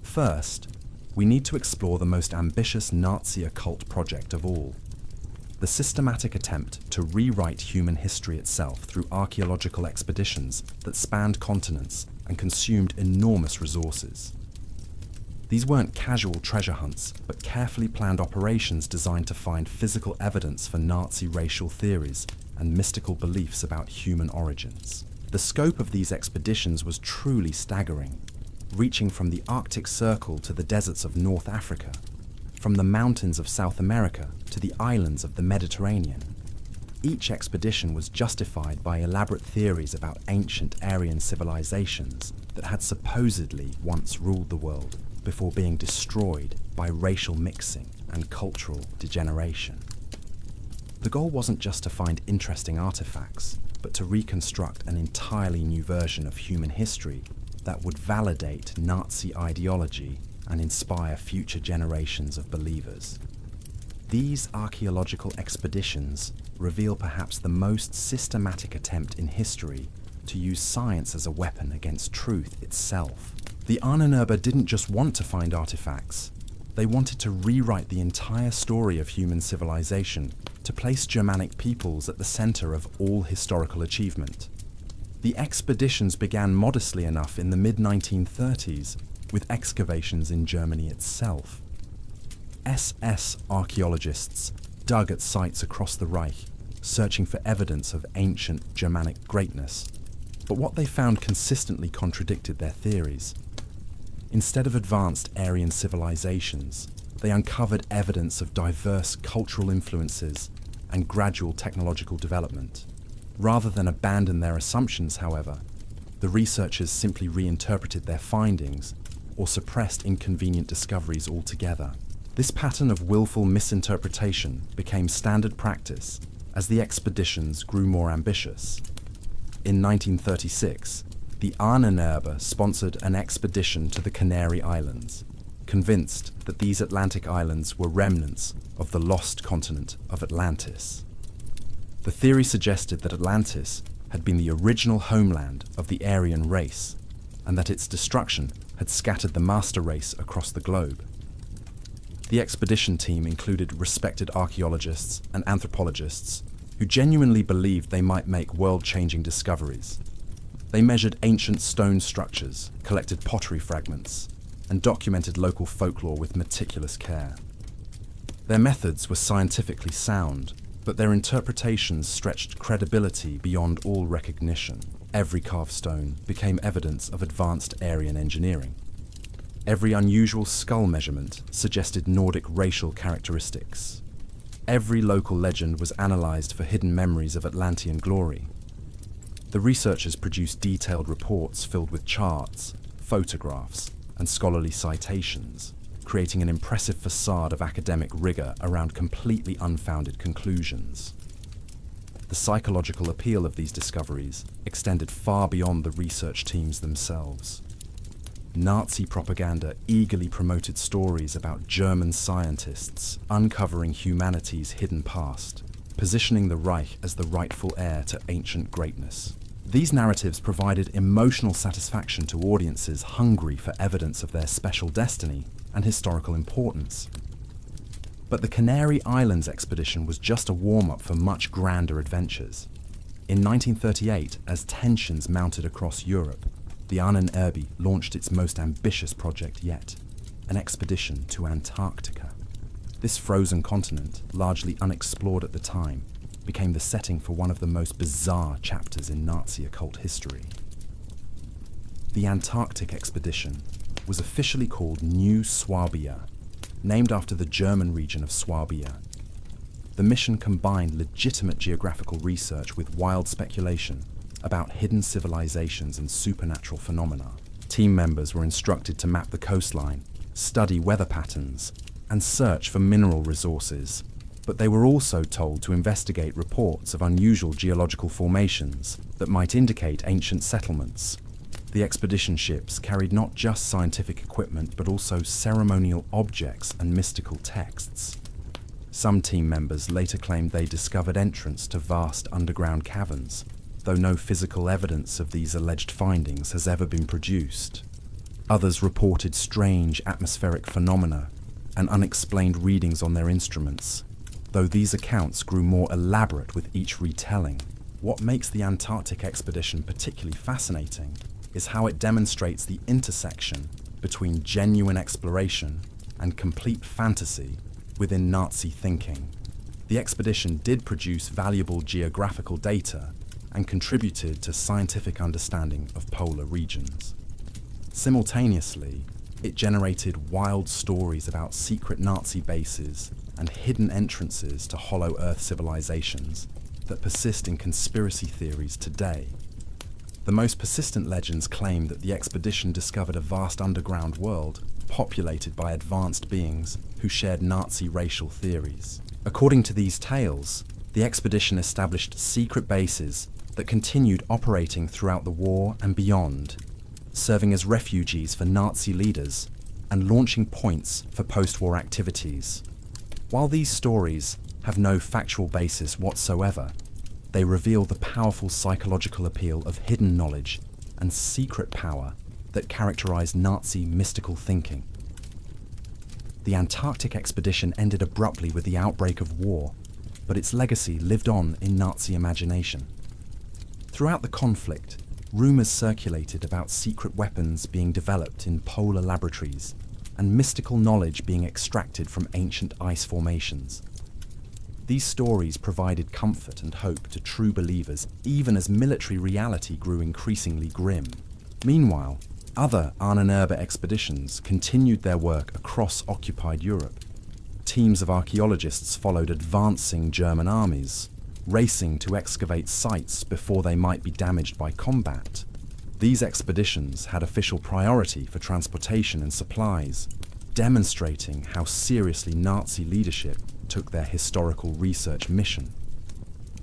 First, we need to explore the most ambitious Nazi occult project of all: the systematic attempt to rewrite human history itself through archaeological expeditions that spanned continents and consumed enormous resources. These weren't casual treasure hunts, but carefully planned operations designed to find physical evidence for Nazi racial theories and mystical beliefs about human origins. The scope of these expeditions was truly staggering, reaching from the Arctic Circle to the deserts of North Africa, from the mountains of South America to the islands of the Mediterranean. Each expedition was justified by elaborate theories about ancient Aryan civilizations that had supposedly once ruled the world before being destroyed by racial mixing and cultural degeneration. The goal wasn't just to find interesting artifacts, but to reconstruct an entirely new version of human history that would validate Nazi ideology and inspire future generations of believers. These archaeological expeditions reveal perhaps the most systematic attempt in history to use science as a weapon against truth itself. The Ahnenerbe didn't just want to find artifacts, they wanted to rewrite the entire story of human civilization to place Germanic peoples at the center of all historical achievement. The expeditions began modestly enough in the mid-1930s with excavations in Germany itself. SS archaeologists dug at sites across the Reich, searching for evidence of ancient Germanic greatness. But what they found consistently contradicted their theories. Instead of advanced Aryan civilizations, they uncovered evidence of diverse cultural influences and gradual technological development. Rather than abandon their assumptions, however, the researchers simply reinterpreted their findings or suppressed inconvenient discoveries altogether. This pattern of willful misinterpretation became standard practice as the expeditions grew more ambitious. In 1936, the Ahnenerbe sponsored an expedition to the Canary Islands, convinced that these Atlantic islands were remnants of the lost continent of Atlantis. The theory suggested that Atlantis had been the original homeland of the Aryan race, and that its destruction had scattered the master race across the globe. The expedition team included respected archaeologists and anthropologists who genuinely believed they might make world-changing discoveries. They measured ancient stone structures, collected pottery fragments, and documented local folklore with meticulous care. Their methods were scientifically sound, but their interpretations stretched credibility beyond all recognition. Every carved stone became evidence of advanced Aryan engineering. Every unusual skull measurement suggested Nordic racial characteristics. Every local legend was analysed for hidden memories of Atlantean glory. The researchers produced detailed reports filled with charts, photographs, and scholarly citations, creating an impressive facade of academic rigour around completely unfounded conclusions. The psychological appeal of these discoveries extended far beyond the research teams themselves. Nazi propaganda eagerly promoted stories about German scientists uncovering humanity's hidden past, positioning the Reich as the rightful heir to ancient greatness. These narratives provided emotional satisfaction to audiences hungry for evidence of their special destiny and historical importance. But the Canary Islands expedition was just a warm-up for much grander adventures. In 1938, as tensions mounted across Europe, the Ahnenerbe launched its most ambitious project yet, an expedition to Antarctica. This frozen continent, largely unexplored at the time, became the setting for one of the most bizarre chapters in Nazi occult history. The Antarctic expedition was officially called New Swabia, named after the German region of Swabia. The mission combined legitimate geographical research with wild speculation about hidden civilizations and supernatural phenomena. Team members were instructed to map the coastline, study weather patterns, and search for mineral resources. But they were also told to investigate reports of unusual geological formations that might indicate ancient settlements. The expedition ships carried not just scientific equipment but also ceremonial objects and mystical texts. Some team members later claimed they discovered entrance to vast underground caverns, though no physical evidence of these alleged findings has ever been produced. Others reported strange atmospheric phenomena and unexplained readings on their instruments, though these accounts grew more elaborate with each retelling. What makes the Antarctic expedition particularly fascinating is how it demonstrates the intersection between genuine exploration and complete fantasy within Nazi thinking. The expedition did produce valuable geographical data and contributed to scientific understanding of polar regions. Simultaneously, it generated wild stories about secret Nazi bases and hidden entrances to hollow Earth civilizations that persist in conspiracy theories today. The most persistent legends claim that the expedition discovered a vast underground world populated by advanced beings who shared Nazi racial theories. According to these tales, the expedition established secret bases that continued operating throughout the war and beyond, serving as refuges for Nazi leaders and launching points for post-war activities. While these stories have no factual basis whatsoever, they reveal the powerful psychological appeal of hidden knowledge and secret power that characterized Nazi mystical thinking. The Antarctic expedition ended abruptly with the outbreak of war, but its legacy lived on in Nazi imagination. Throughout the conflict, rumors circulated about secret weapons being developed in polar laboratories and mystical knowledge being extracted from ancient ice formations. These stories provided comfort and hope to true believers even as military reality grew increasingly grim. Meanwhile, other Ahnenerbe expeditions continued their work across occupied Europe. Teams of archaeologists followed advancing German armies, racing to excavate sites before they might be damaged by combat. These expeditions had official priority for transportation and supplies, demonstrating how seriously Nazi leadership took their historical research mission.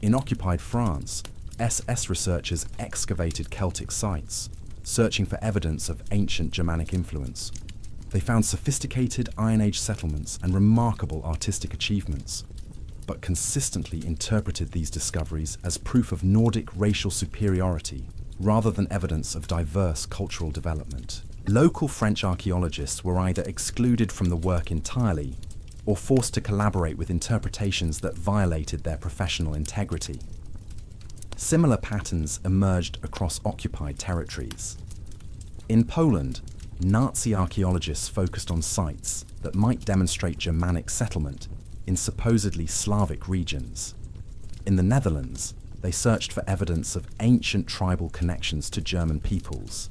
In occupied France, SS researchers excavated Celtic sites, searching for evidence of ancient Germanic influence. They found sophisticated Iron Age settlements and remarkable artistic achievements, but consistently interpreted these discoveries as proof of Nordic racial superiority rather than evidence of diverse cultural development. Local French archaeologists were either excluded from the work entirely or forced to collaborate with interpretations that violated their professional integrity. Similar patterns emerged across occupied territories. In Poland, Nazi archaeologists focused on sites that might demonstrate Germanic settlement in supposedly Slavic regions. In the Netherlands, they searched for evidence of ancient tribal connections to German peoples.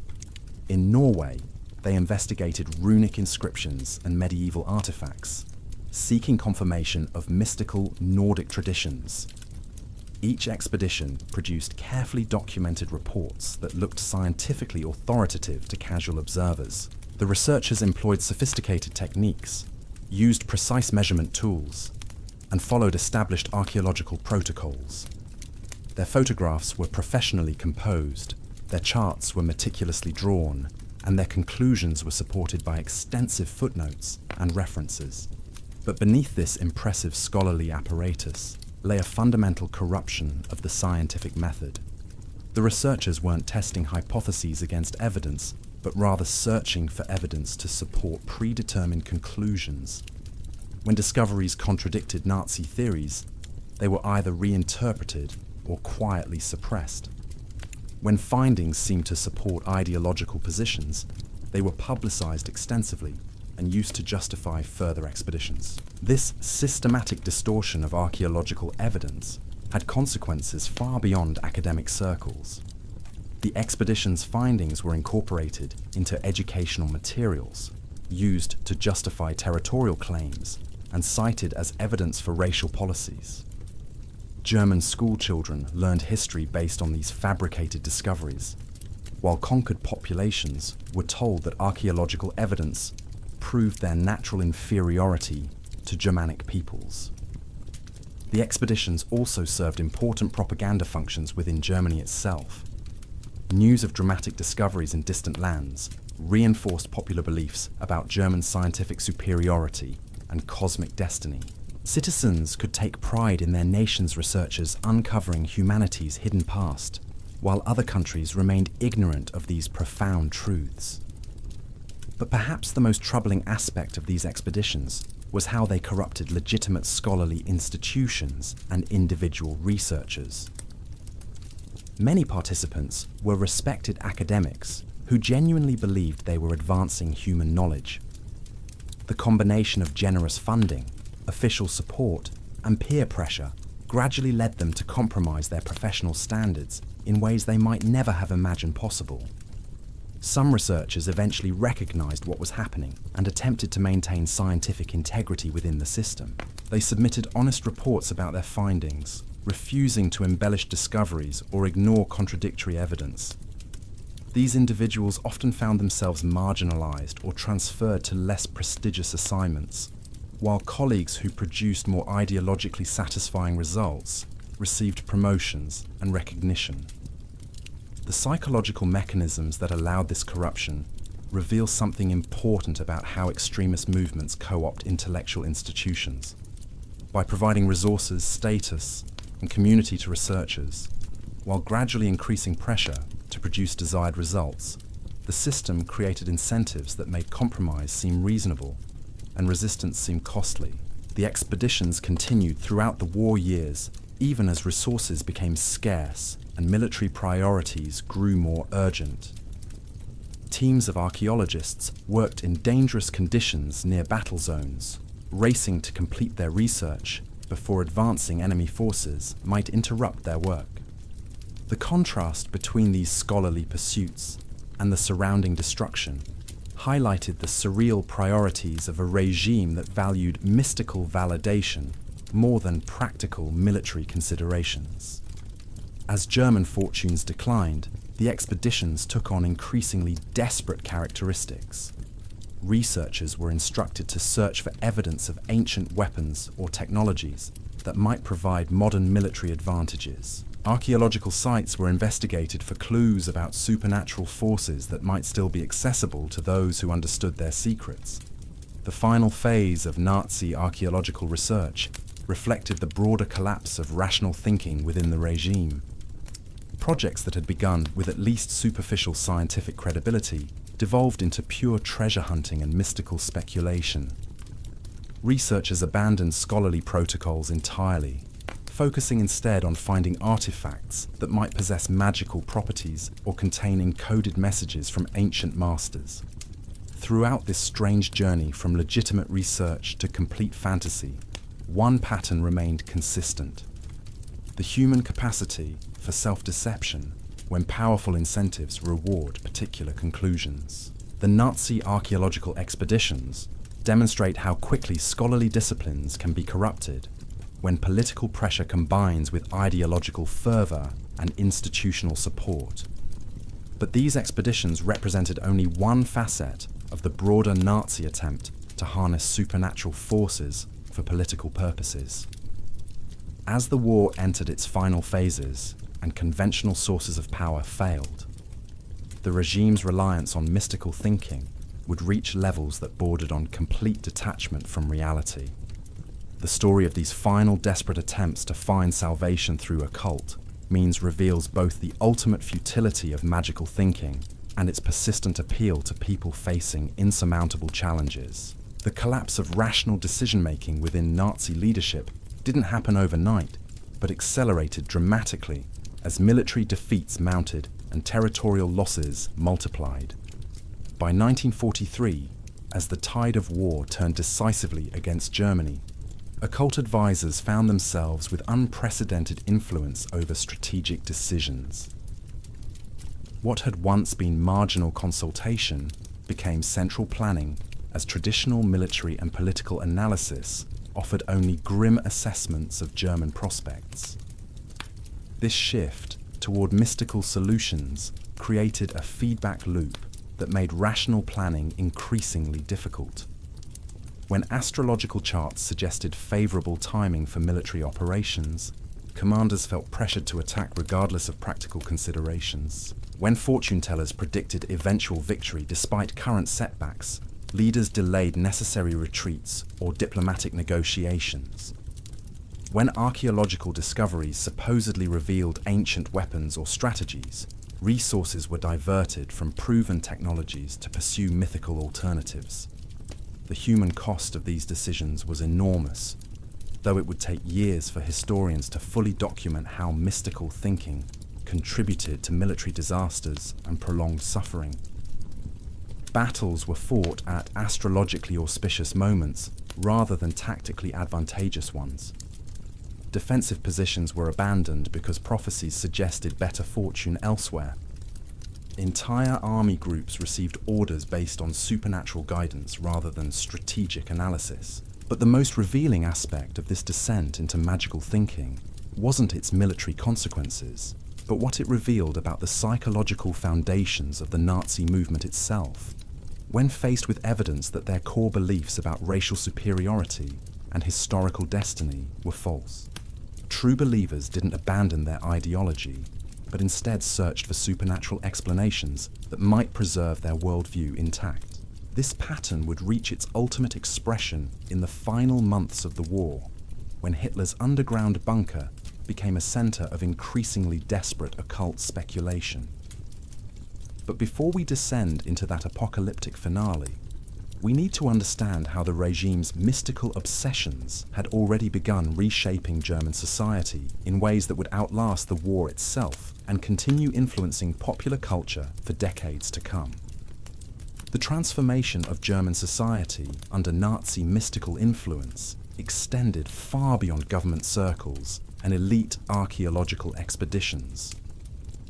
In Norway, they investigated runic inscriptions and medieval artifacts. seeking confirmation of mystical Nordic traditions. Each expedition produced carefully documented reports that looked scientifically authoritative to casual observers. The researchers employed sophisticated techniques, used precise measurement tools, and followed established archaeological protocols. Their photographs were professionally composed, their charts were meticulously drawn, and their conclusions were supported by extensive footnotes and references. But beneath this impressive scholarly apparatus lay a fundamental corruption of the scientific method. The researchers weren't testing hypotheses against evidence, but rather searching for evidence to support predetermined conclusions. When discoveries contradicted Nazi theories, they were either reinterpreted or quietly suppressed. When findings seemed to support ideological positions, they were publicized extensively and used to justify further expeditions. This systematic distortion of archaeological evidence had consequences far beyond academic circles. The expedition's findings were incorporated into educational materials, used to justify territorial claims, and cited as evidence for racial policies. German schoolchildren learned history based on these fabricated discoveries, while conquered populations were told that archaeological evidence proved their natural inferiority to Germanic peoples. The expeditions also served important propaganda functions within Germany itself. News of dramatic discoveries in distant lands reinforced popular beliefs about German scientific superiority and cosmic destiny. Citizens could take pride in their nation's researchers uncovering humanity's hidden past, while other countries remained ignorant of these profound truths. But perhaps the most troubling aspect of these expeditions was how they corrupted legitimate scholarly institutions and individual researchers. Many participants were respected academics who genuinely believed they were advancing human knowledge. The combination of generous funding, official support, and peer pressure gradually led them to compromise their professional standards in ways they might never have imagined possible. Some researchers eventually recognized what was happening and attempted to maintain scientific integrity within the system. They submitted honest reports about their findings, refusing to embellish discoveries or ignore contradictory evidence. These individuals often found themselves marginalized or transferred to less prestigious assignments, while colleagues who produced more ideologically satisfying results received promotions and recognition. The psychological mechanisms that allowed this corruption reveal something important about how extremist movements co-opt intellectual institutions. By providing resources, status, and community to researchers, while gradually increasing pressure to produce desired results, the system created incentives that made compromise seem reasonable and resistance seem costly. The expeditions continued throughout the war years, even as resources became scarce and military priorities grew more urgent. Teams of archaeologists worked in dangerous conditions near battle zones, racing to complete their research before advancing enemy forces might interrupt their work. The contrast between these scholarly pursuits and the surrounding destruction highlighted the surreal priorities of a regime that valued mystical validation more than practical military considerations. As German fortunes declined, the expeditions took on increasingly desperate characteristics. Researchers were instructed to search for evidence of ancient weapons or technologies that might provide modern military advantages. Archaeological sites were investigated for clues about supernatural forces that might still be accessible to those who understood their secrets. The final phase of Nazi archaeological research reflected the broader collapse of rational thinking within the regime. Projects that had begun with at least superficial scientific credibility devolved into pure treasure hunting and mystical speculation. Researchers abandoned scholarly protocols entirely, focusing instead on finding artifacts that might possess magical properties or contain encoded messages from ancient masters. Throughout this strange journey from legitimate research to complete fantasy, one pattern remained consistent: the human capacity for self-deception when powerful incentives reward particular conclusions. The Nazi archaeological expeditions demonstrate how quickly scholarly disciplines can be corrupted when political pressure combines with ideological fervour and institutional support. But these expeditions represented only one facet of the broader Nazi attempt to harness supernatural forces for political purposes. As the war entered its final phases and conventional sources of power failed, the regime's reliance on mystical thinking would reach levels that bordered on complete detachment from reality. The story of these final desperate attempts to find salvation through occult means reveals both the ultimate futility of magical thinking and its persistent appeal to people facing insurmountable challenges. The collapse of rational decision-making within Nazi leadership didn't happen overnight, but accelerated dramatically as military defeats mounted and territorial losses multiplied. By 1943, as the tide of war turned decisively against Germany, occult advisors found themselves with unprecedented influence over strategic decisions. What had once been marginal consultation became central planning as traditional military and political analysis offered only grim assessments of German prospects. This shift toward mystical solutions created a feedback loop that made rational planning increasingly difficult. When astrological charts suggested favorable timing for military operations, commanders felt pressured to attack regardless of practical considerations. When fortune tellers predicted eventual victory despite current setbacks, leaders delayed necessary retreats or diplomatic negotiations. When archaeological discoveries supposedly revealed ancient weapons or strategies, resources were diverted from proven technologies to pursue mythical alternatives. The human cost of these decisions was enormous, though it would take years for historians to fully document how mystical thinking contributed to military disasters and prolonged suffering. Battles were fought at astrologically auspicious moments rather than tactically advantageous ones. Defensive positions were abandoned because prophecies suggested better fortune elsewhere. Entire army groups received orders based on supernatural guidance rather than strategic analysis. But the most revealing aspect of this descent into magical thinking wasn't its military consequences, but what it revealed about the psychological foundations of the Nazi movement itself. When faced with evidence that their core beliefs about racial superiority and historical destiny were false, true believers didn't abandon their ideology, but instead searched for supernatural explanations that might preserve their worldview intact. This pattern would reach its ultimate expression in the final months of the war, when Hitler's underground bunker became a center of increasingly desperate occult speculation. But before we descend into that apocalyptic finale, we need to understand how the regime's mystical obsessions had already begun reshaping German society in ways that would outlast the war itself and continue influencing popular culture for decades to come. The transformation of German society under Nazi mystical influence extended far beyond government circles and elite archaeological expeditions.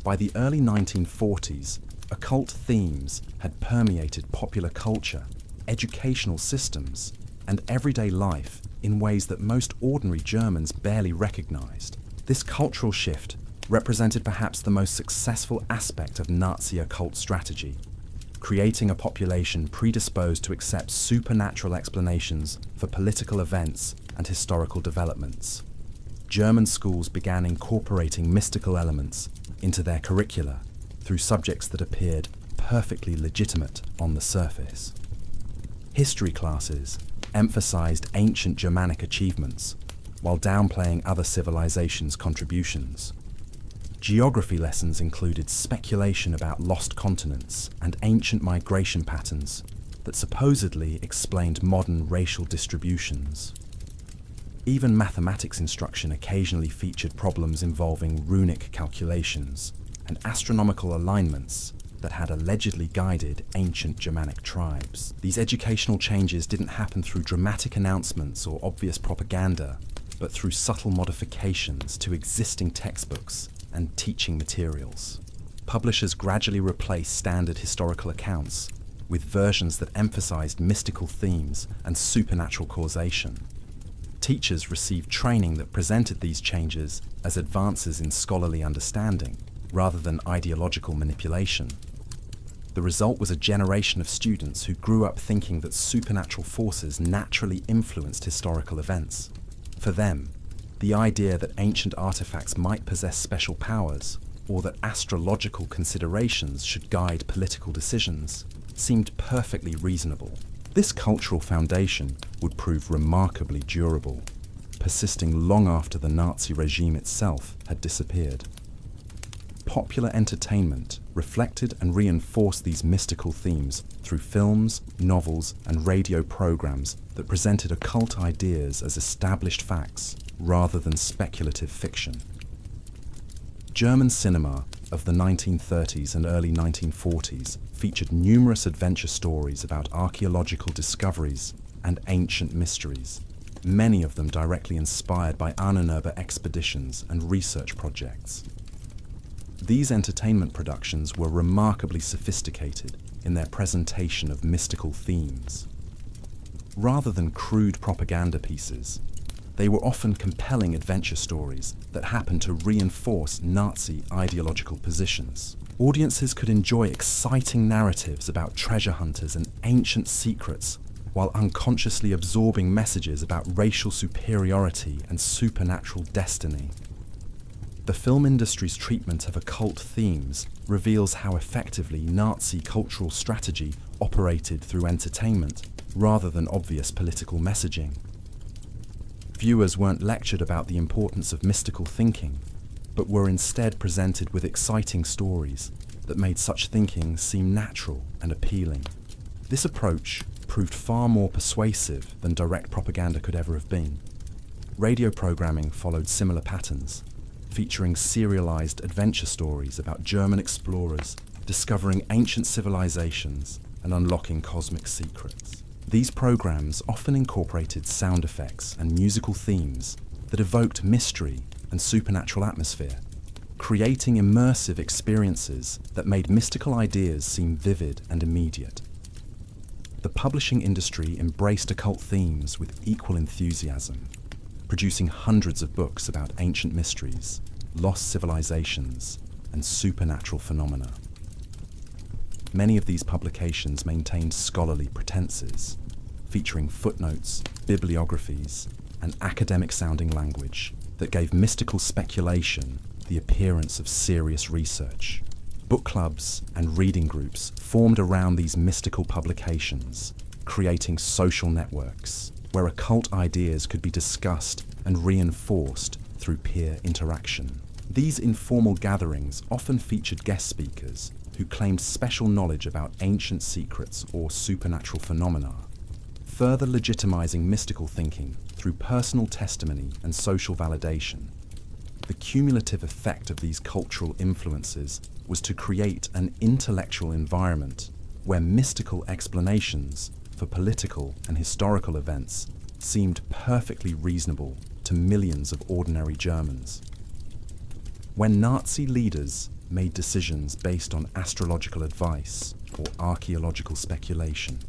By the early 1940s, occult themes had permeated popular culture, educational systems, and everyday life in ways that most ordinary Germans barely recognized. This cultural shift represented perhaps the most successful aspect of Nazi occult strategy, creating a population predisposed to accept supernatural explanations for political events and historical developments. German schools began incorporating mystical elements into their curricula through subjects that appeared perfectly legitimate on the surface. History classes emphasized ancient Germanic achievements while downplaying other civilizations' contributions. Geography lessons included speculation about lost continents and ancient migration patterns that supposedly explained modern racial distributions. Even mathematics instruction occasionally featured problems involving runic calculations and astronomical alignments that had allegedly guided ancient Germanic tribes. These educational changes didn't happen through dramatic announcements or obvious propaganda, but through subtle modifications to existing textbooks and teaching materials. Publishers gradually replaced standard historical accounts with versions that emphasized mystical themes and supernatural causation. Teachers received training that presented these changes as advances in scholarly understanding, rather than ideological manipulation. The result was a generation of students who grew up thinking that supernatural forces naturally influenced historical events. For them, the idea that ancient artifacts might possess special powers, or that astrological considerations should guide political decisions, seemed perfectly reasonable. This cultural foundation would prove remarkably durable, persisting long after the Nazi regime itself had disappeared. Popular entertainment reflected and reinforced these mystical themes through films, novels, and radio programs that presented occult ideas as established facts rather than speculative fiction. German cinema of the 1930s and early 1940s featured numerous adventure stories about archaeological discoveries and ancient mysteries, many of them directly inspired by Ahnenerbe expeditions and research projects. These entertainment productions were remarkably sophisticated in their presentation of mystical themes. Rather than crude propaganda pieces, they were often compelling adventure stories that happened to reinforce Nazi ideological positions. Audiences could enjoy exciting narratives about treasure hunters and ancient secrets, while unconsciously absorbing messages about racial superiority and supernatural destiny. The film industry's treatment of occult themes reveals how effectively Nazi cultural strategy operated through entertainment rather than obvious political messaging. Viewers weren't lectured about the importance of mystical thinking, but were instead presented with exciting stories that made such thinking seem natural and appealing. This approach proved far more persuasive than direct propaganda could ever have been. Radio programming followed similar patterns, featuring serialized adventure stories about German explorers discovering ancient civilizations and unlocking cosmic secrets. These programs often incorporated sound effects and musical themes that evoked mystery and supernatural atmosphere, creating immersive experiences that made mystical ideas seem vivid and immediate. The publishing industry embraced occult themes with equal enthusiasm, producing hundreds of books about ancient mysteries, lost civilizations, and supernatural phenomena. Many of these publications maintained scholarly pretenses, featuring footnotes, bibliographies, and academic-sounding language that gave mystical speculation the appearance of serious research. Book clubs and reading groups formed around these mystical publications, creating social networks where occult ideas could be discussed and reinforced through peer interaction. These informal gatherings often featured guest speakers who claimed special knowledge about ancient secrets or supernatural phenomena, further legitimizing mystical thinking through personal testimony and social validation. The cumulative effect of these cultural influences was to create an intellectual environment where mystical explanations for political and historical events seemed perfectly reasonable to millions of ordinary Germans. When Nazi leaders made decisions based on astrological advice or archaeological speculation,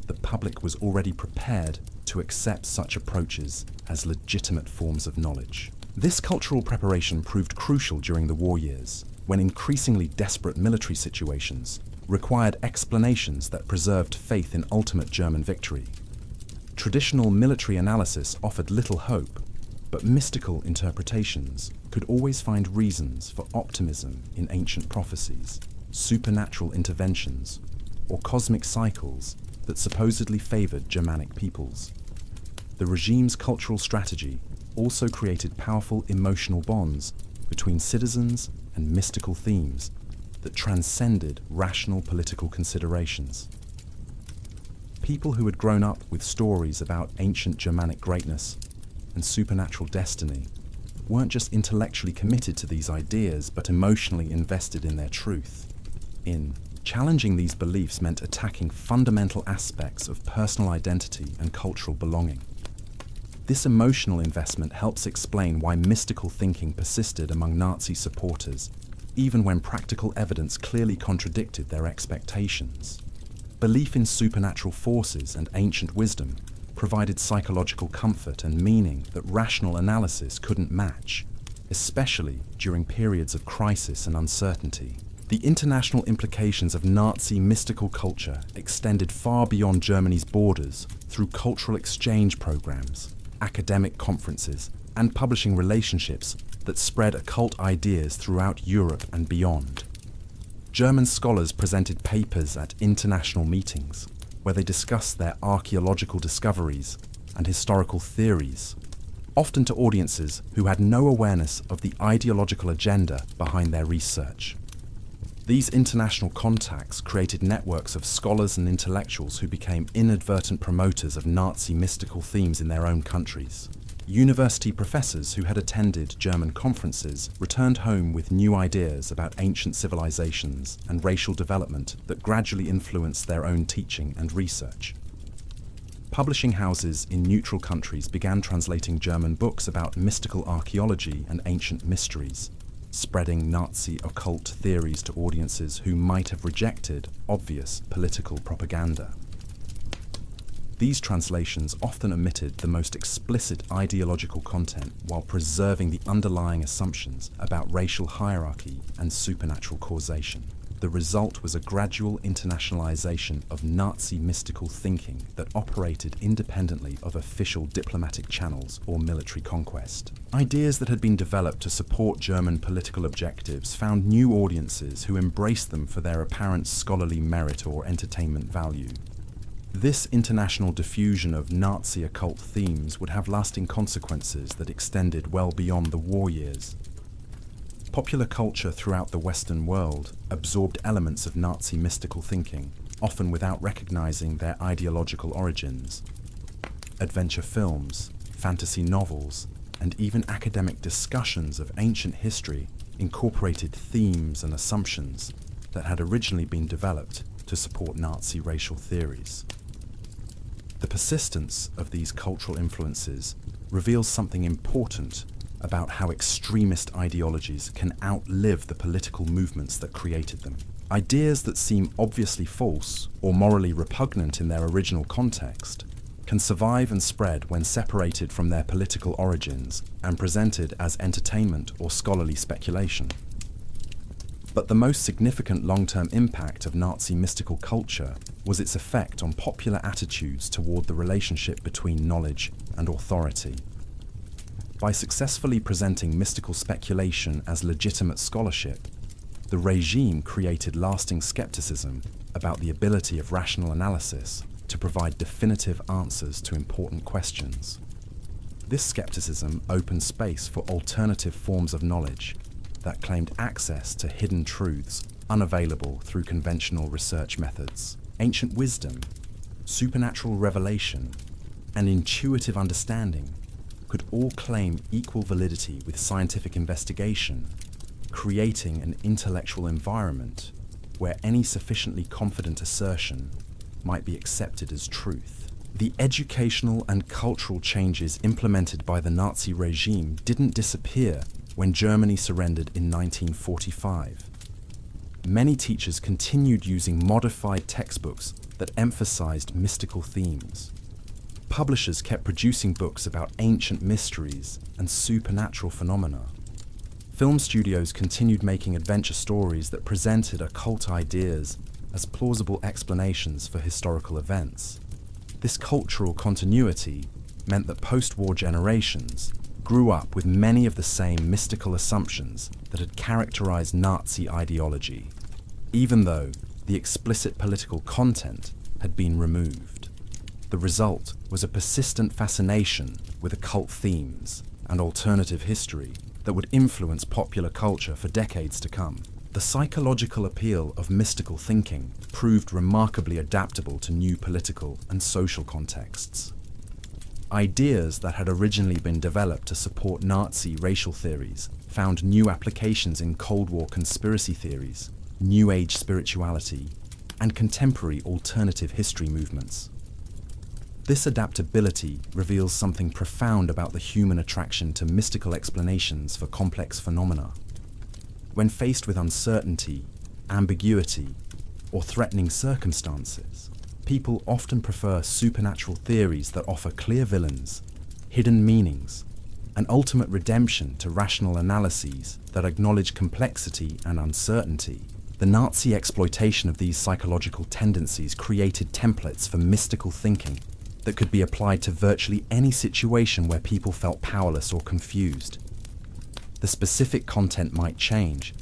the public was already prepared to accept such approaches as legitimate forms of knowledge. This cultural preparation proved crucial during the war years, when increasingly desperate military situations required explanations that preserved faith in ultimate German victory. Traditional military analysis offered little hope, but mystical interpretations could always find reasons for optimism in ancient prophecies, supernatural interventions, or cosmic cycles that supposedly favored Germanic peoples. The regime's cultural strategy also created powerful emotional bonds between citizens and mystical themes that transcended rational political considerations. People who had grown up with stories about ancient Germanic greatness and supernatural destiny weren't just intellectually committed to these ideas, but emotionally invested in their truth. Challenging these beliefs meant attacking fundamental aspects of personal identity and cultural belonging. This emotional investment helps explain why mystical thinking persisted among Nazi supporters, even when practical evidence clearly contradicted their expectations. Belief in supernatural forces and ancient wisdom provided psychological comfort and meaning that rational analysis couldn't match, especially during periods of crisis and uncertainty. The international implications of Nazi mystical culture extended far beyond Germany's borders through cultural exchange programs, academic conferences, and publishing relationships that spread occult ideas throughout Europe and beyond. German scholars presented papers at international meetings where they discussed their archaeological discoveries and historical theories, often to audiences who had no awareness of the ideological agenda behind their research. These international contacts created networks of scholars and intellectuals who became inadvertent promoters of Nazi mystical themes in their own countries. University professors who had attended German conferences returned home with new ideas about ancient civilizations and racial development that gradually influenced their own teaching and research. Publishing houses in neutral countries began translating German books about mystical archaeology and ancient mysteries, spreading Nazi occult theories to audiences who might have rejected obvious political propaganda. These translations often omitted the most explicit ideological content while preserving the underlying assumptions about racial hierarchy and supernatural causation. The result was a gradual internationalization of Nazi mystical thinking that operated independently of official diplomatic channels or military conquest. Ideas that had been developed to support German political objectives found new audiences who embraced them for their apparent scholarly merit or entertainment value. This international diffusion of Nazi occult themes would have lasting consequences that extended well beyond the war years. Popular culture throughout the Western world absorbed elements of Nazi mystical thinking, often without recognizing their ideological origins. Adventure films, fantasy novels, and even academic discussions of ancient history incorporated themes and assumptions that had originally been developed to support Nazi racial theories. The persistence of these cultural influences reveals something important about how extremist ideologies can outlive the political movements that created them. Ideas that seem obviously false or morally repugnant in their original context can survive and spread when separated from their political origins and presented as entertainment or scholarly speculation. But the most significant long-term impact of Nazi mystical culture was its effect on popular attitudes toward the relationship between knowledge and authority. By successfully presenting mystical speculation as legitimate scholarship, the regime created lasting skepticism about the ability of rational analysis to provide definitive answers to important questions. This skepticism opened space for alternative forms of knowledge that claimed access to hidden truths unavailable through conventional research methods. Ancient wisdom, supernatural revelation, and intuitive understanding could all claim equal validity with scientific investigation, creating an intellectual environment where any sufficiently confident assertion might be accepted as truth. The educational and cultural changes implemented by the Nazi regime didn't disappear when Germany surrendered in 1945. Many teachers continued using modified textbooks that emphasized mystical themes. Publishers kept producing books about ancient mysteries and supernatural phenomena. Film studios continued making adventure stories that presented occult ideas as plausible explanations for historical events. This cultural continuity meant that post-war generations grew up with many of the same mystical assumptions that had characterized Nazi ideology, even though the explicit political content had been removed. The result was a persistent fascination with occult themes and alternative history that would influence popular culture for decades to come. The psychological appeal of mystical thinking proved remarkably adaptable to new political and social contexts. Ideas that had originally been developed to support Nazi racial theories found new applications in Cold War conspiracy theories, New Age spirituality, and contemporary alternative history movements. This adaptability reveals something profound about the human attraction to mystical explanations for complex phenomena. When faced with uncertainty, ambiguity, or threatening circumstances, people often prefer supernatural theories that offer clear villains, hidden meanings, and ultimate redemption to rational analyses that acknowledge complexity and uncertainty. The Nazi exploitation of these psychological tendencies created templates for mystical thinking that could be applied to virtually any situation where people felt powerless or confused. The specific content might change,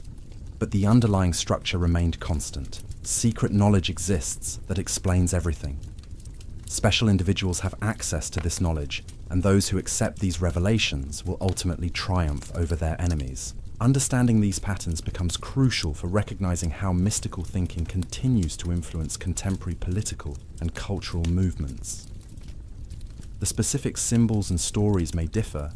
but the underlying structure remained constant. Secret knowledge exists that explains everything. Special individuals have access to this knowledge, and those who accept these revelations will ultimately triumph over their enemies. Understanding these patterns becomes crucial for recognizing how mystical thinking continues to influence contemporary political and cultural movements. The specific symbols and stories may differ,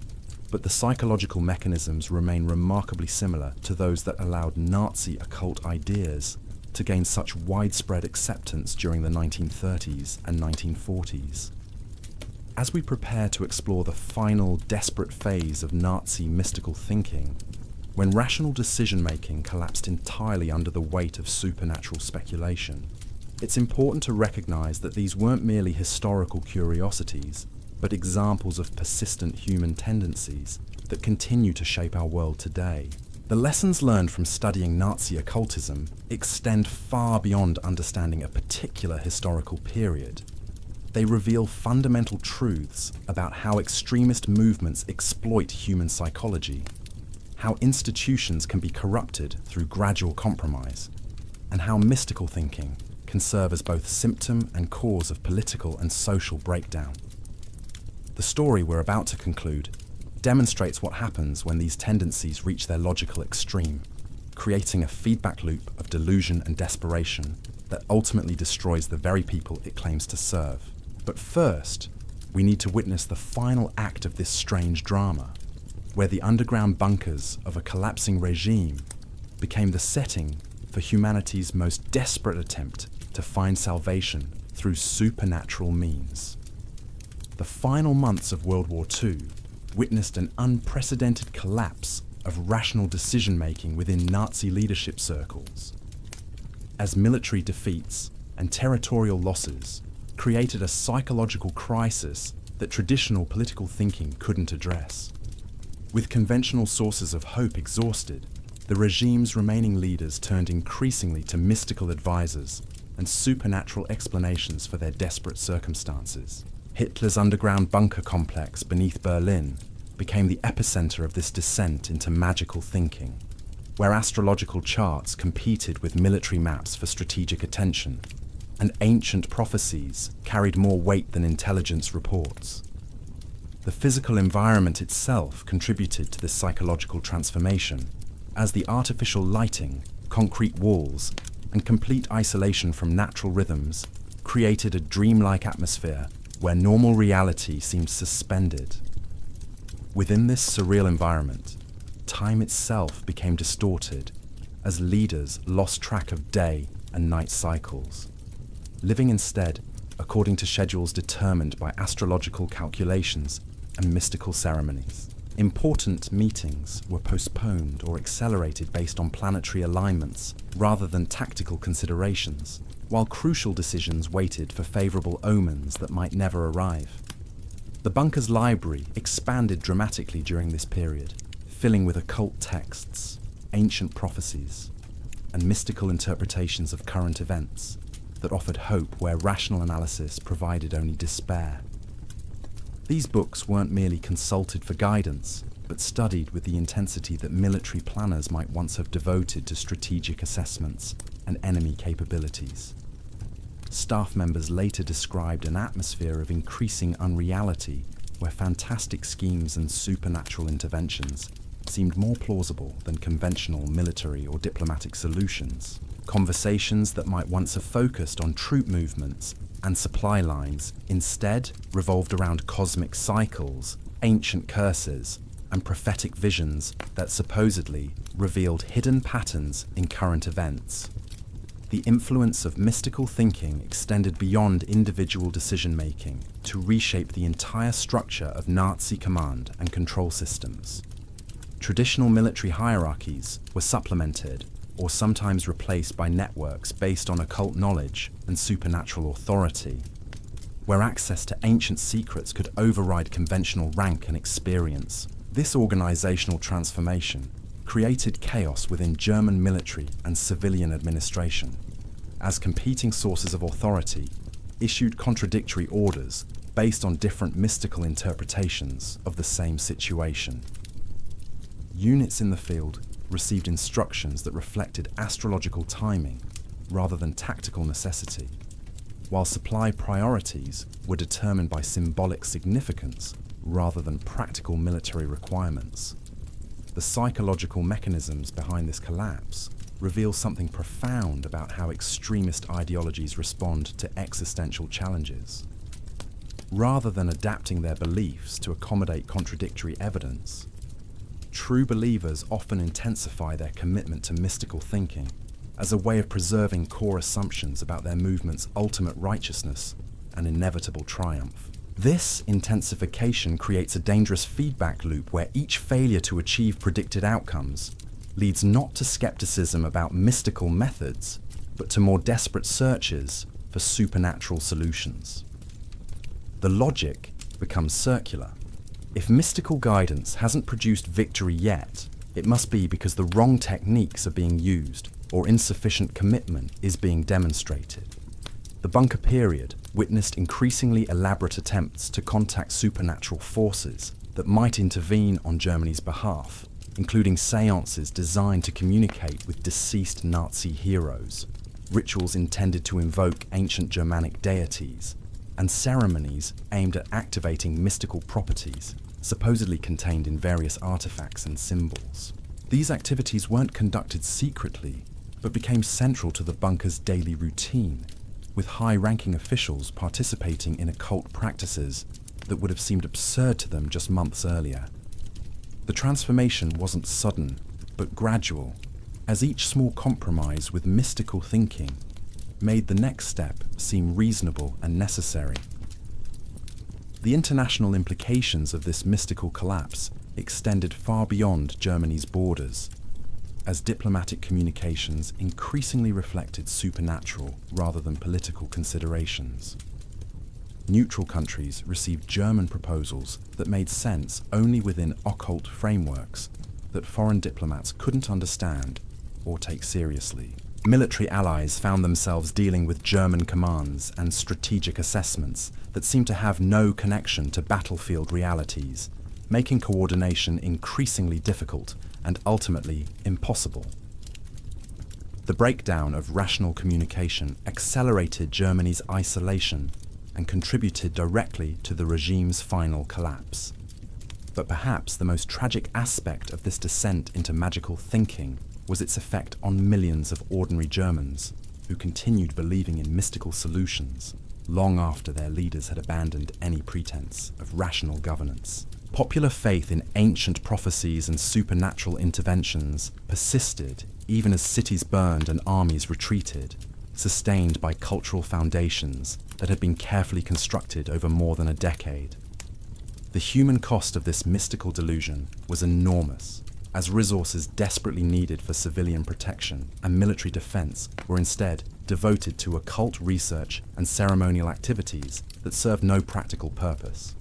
but the psychological mechanisms remain remarkably similar to those that allowed Nazi occult ideas to gain such widespread acceptance during the 1930s and 1940s. As we prepare to explore the final, desperate phase of Nazi mystical thinking, when rational decision-making collapsed entirely under the weight of supernatural speculation, it's important to recognize that these weren't merely historical curiosities, but examples of persistent human tendencies that continue to shape our world today. The lessons learned from studying Nazi occultism extend far beyond understanding a particular historical period. They reveal fundamental truths about how extremist movements exploit human psychology, how institutions can be corrupted through gradual compromise, and how mystical thinking can serve as both symptom and cause of political and social breakdown. The story we're about to conclude demonstrates what happens when these tendencies reach their logical extreme, creating a feedback loop of delusion and desperation that ultimately destroys the very people it claims to serve. But first, we need to witness the final act of this strange drama, where the underground bunkers of a collapsing regime became the setting for humanity's most desperate attempt to find salvation through supernatural means. The final months of World War II witnessed an unprecedented collapse of rational decision-making within Nazi leadership circles, as military defeats and territorial losses created a psychological crisis that traditional political thinking couldn't address. With conventional sources of hope exhausted, the regime's remaining leaders turned increasingly to mystical advisors and supernatural explanations for their desperate circumstances. Hitler's underground bunker complex beneath Berlin became the epicenter of this descent into magical thinking, where astrological charts competed with military maps for strategic attention, and ancient prophecies carried more weight than intelligence reports. The physical environment itself contributed to this psychological transformation, as the artificial lighting, concrete walls, and complete isolation from natural rhythms created a dreamlike atmosphere where normal reality seemed suspended. Within this surreal environment, time itself became distorted as leaders lost track of day and night cycles, living instead according to schedules determined by astrological calculations and mystical ceremonies. Important meetings were postponed or accelerated based on planetary alignments rather than tactical considerations, while crucial decisions waited for favorable omens that might never arrive. The bunker's library expanded dramatically during this period, filling with occult texts, ancient prophecies, and mystical interpretations of current events that offered hope where rational analysis provided only despair. These books weren't merely consulted for guidance, but studied with the intensity that military planners might once have devoted to strategic assessments and enemy capabilities. Staff members later described an atmosphere of increasing unreality where fantastic schemes and supernatural interventions seemed more plausible than conventional military or diplomatic solutions. Conversations that might once have focused on troop movements and supply lines instead revolved around cosmic cycles, ancient curses, and prophetic visions that supposedly revealed hidden patterns in current events. The influence of mystical thinking extended beyond individual decision-making to reshape the entire structure of Nazi command and control systems. Traditional military hierarchies were supplemented or sometimes replaced by networks based on occult knowledge and supernatural authority, where access to ancient secrets could override conventional rank and experience. This organizational transformation created chaos within German military and civilian administration, as competing sources of authority issued contradictory orders based on different mystical interpretations of the same situation. Units in the field received instructions that reflected astrological timing rather than tactical necessity, while supply priorities were determined by symbolic significance rather than practical military requirements. The psychological mechanisms behind this collapse reveal something profound about how extremist ideologies respond to existential challenges. Rather than adapting their beliefs to accommodate contradictory evidence, true believers often intensify their commitment to mystical thinking as a way of preserving core assumptions about their movement's ultimate righteousness and inevitable triumph. This intensification creates a dangerous feedback loop where each failure to achieve predicted outcomes leads not to skepticism about mystical methods, but to more desperate searches for supernatural solutions. The logic becomes circular. If mystical guidance hasn't produced victory yet, it must be because the wrong techniques are being used or insufficient commitment is being demonstrated. The bunker period witnessed increasingly elaborate attempts to contact supernatural forces that might intervene on Germany's behalf, including seances designed to communicate with deceased Nazi heroes, rituals intended to invoke ancient Germanic deities, and ceremonies aimed at activating mystical properties supposedly contained in various artifacts and symbols. These activities weren't conducted secretly, but became central to the bunker's daily routine, with high-ranking officials participating in occult practices that would have seemed absurd to them just months earlier. The transformation wasn't sudden, but gradual, as each small compromise with mystical thinking made the next step seem reasonable and necessary. The international implications of this mystical collapse extended far beyond Germany's borders, as diplomatic communications increasingly reflected supernatural rather than political considerations. Neutral countries received German proposals that made sense only within occult frameworks that foreign diplomats couldn't understand or take seriously. Military allies found themselves dealing with German commands and strategic assessments that seemed to have no connection to battlefield realities, making coordination increasingly difficult and ultimately impossible. The breakdown of rational communication accelerated Germany's isolation and contributed directly to the regime's final collapse. But perhaps the most tragic aspect of this descent into magical thinking was its effect on millions of ordinary Germans who continued believing in mystical solutions long after their leaders had abandoned any pretense of rational governance. Popular faith in ancient prophecies and supernatural interventions persisted even as cities burned and armies retreated, sustained by cultural foundations that had been carefully constructed over more than a decade. The human cost of this mystical delusion was enormous, as resources desperately needed for civilian protection and military defense were instead devoted to occult research and ceremonial activities that served no practical purpose.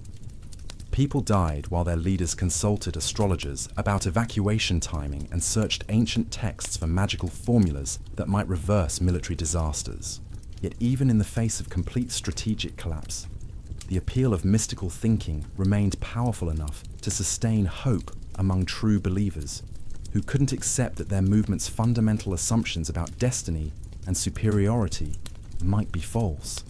People died while their leaders consulted astrologers about evacuation timing and searched ancient texts for magical formulas that might reverse military disasters. Yet even in the face of complete strategic collapse, the appeal of mystical thinking remained powerful enough to sustain hope among true believers who couldn't accept that their movement's fundamental assumptions about destiny and superiority might be false.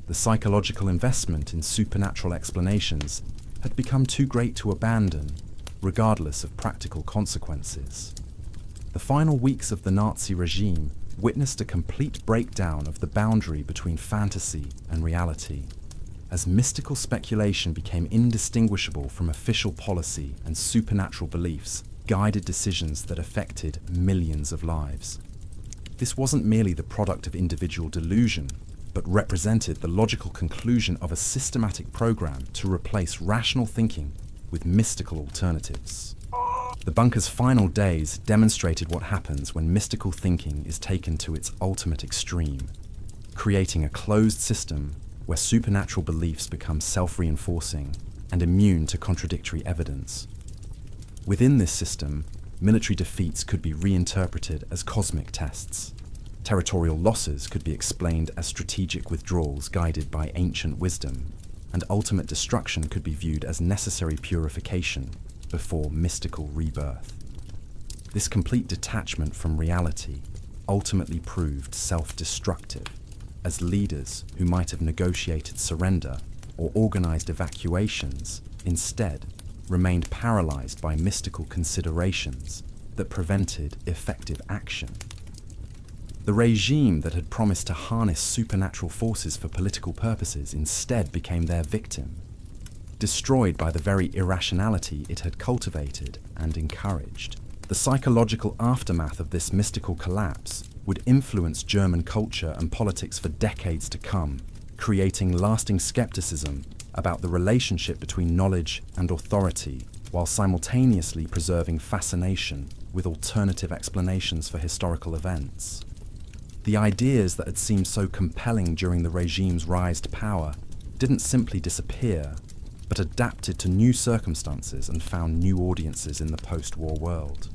The psychological investment in supernatural explanations had become too great to abandon, regardless of practical consequences. The final weeks of the Nazi regime witnessed a complete breakdown of the boundary between fantasy and reality, as mystical speculation became indistinguishable from official policy and supernatural beliefs guided decisions that affected millions of lives. This wasn't merely the product of individual delusion, but represented the logical conclusion of a systematic program to replace rational thinking with mystical alternatives. The bunker's final days demonstrated what happens when mystical thinking is taken to its ultimate extreme, creating a closed system where supernatural beliefs become self-reinforcing and immune to contradictory evidence. Within this system, military defeats could be reinterpreted as cosmic tests. Territorial losses could be explained as strategic withdrawals guided by ancient wisdom, and ultimate destruction could be viewed as necessary purification before mystical rebirth. This complete detachment from reality ultimately proved self-destructive, as leaders who might have negotiated surrender or organized evacuations instead remained paralyzed by mystical considerations that prevented effective action. The regime that had promised to harness supernatural forces for political purposes instead became their victim, destroyed by the very irrationality it had cultivated and encouraged. The psychological aftermath of this mystical collapse would influence German culture and politics for decades to come, creating lasting skepticism about the relationship between knowledge and authority, while simultaneously preserving fascination with alternative explanations for historical events. The ideas that had seemed so compelling during the regime's rise to power didn't simply disappear, but adapted to new circumstances and found new audiences in the post-war world.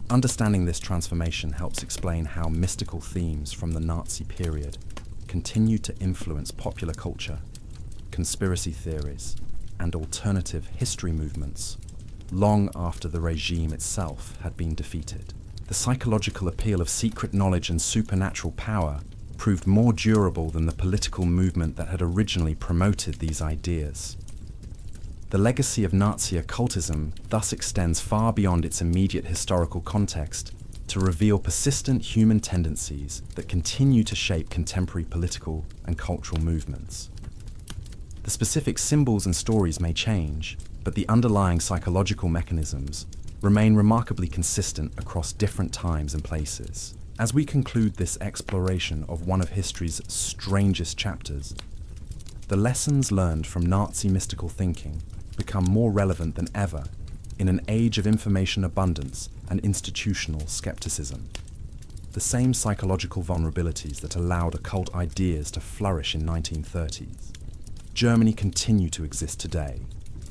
Understanding this transformation helps explain how mystical themes from the Nazi period continued to influence popular culture, conspiracy theories, and alternative history movements long after the regime itself had been defeated. The psychological appeal of secret knowledge and supernatural power proved more durable than the political movement that had originally promoted these ideas. The legacy of Nazi occultism thus extends far beyond its immediate historical context to reveal persistent human tendencies that continue to shape contemporary political and cultural movements. The specific symbols and stories may change, but the underlying psychological mechanisms remain remarkably consistent across different times and places. As we conclude this exploration of one of history's strangest chapters, the lessons learned from Nazi mystical thinking become more relevant than ever in an age of information abundance and institutional skepticism. The same psychological vulnerabilities that allowed occult ideas to flourish in 1930s, Germany continue to exist today,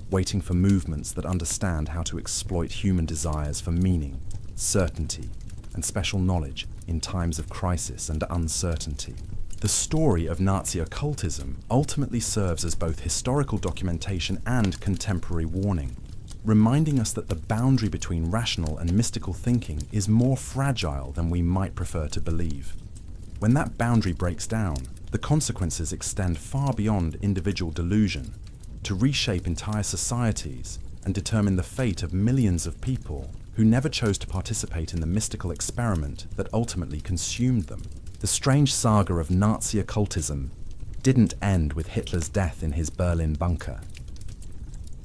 waiting for movements that understand how to exploit human desires for meaning, certainty, and special knowledge in times of crisis and uncertainty. The story of Nazi occultism ultimately serves as both historical documentation and contemporary warning, reminding us that the boundary between rational and mystical thinking is more fragile than we might prefer to believe. When that boundary breaks down, the consequences extend far beyond individual delusion to reshape entire societies and determine the fate of millions of people who never chose to participate in the mystical experiment that ultimately consumed them. The strange saga of Nazi occultism didn't end with Hitler's death in his Berlin bunker.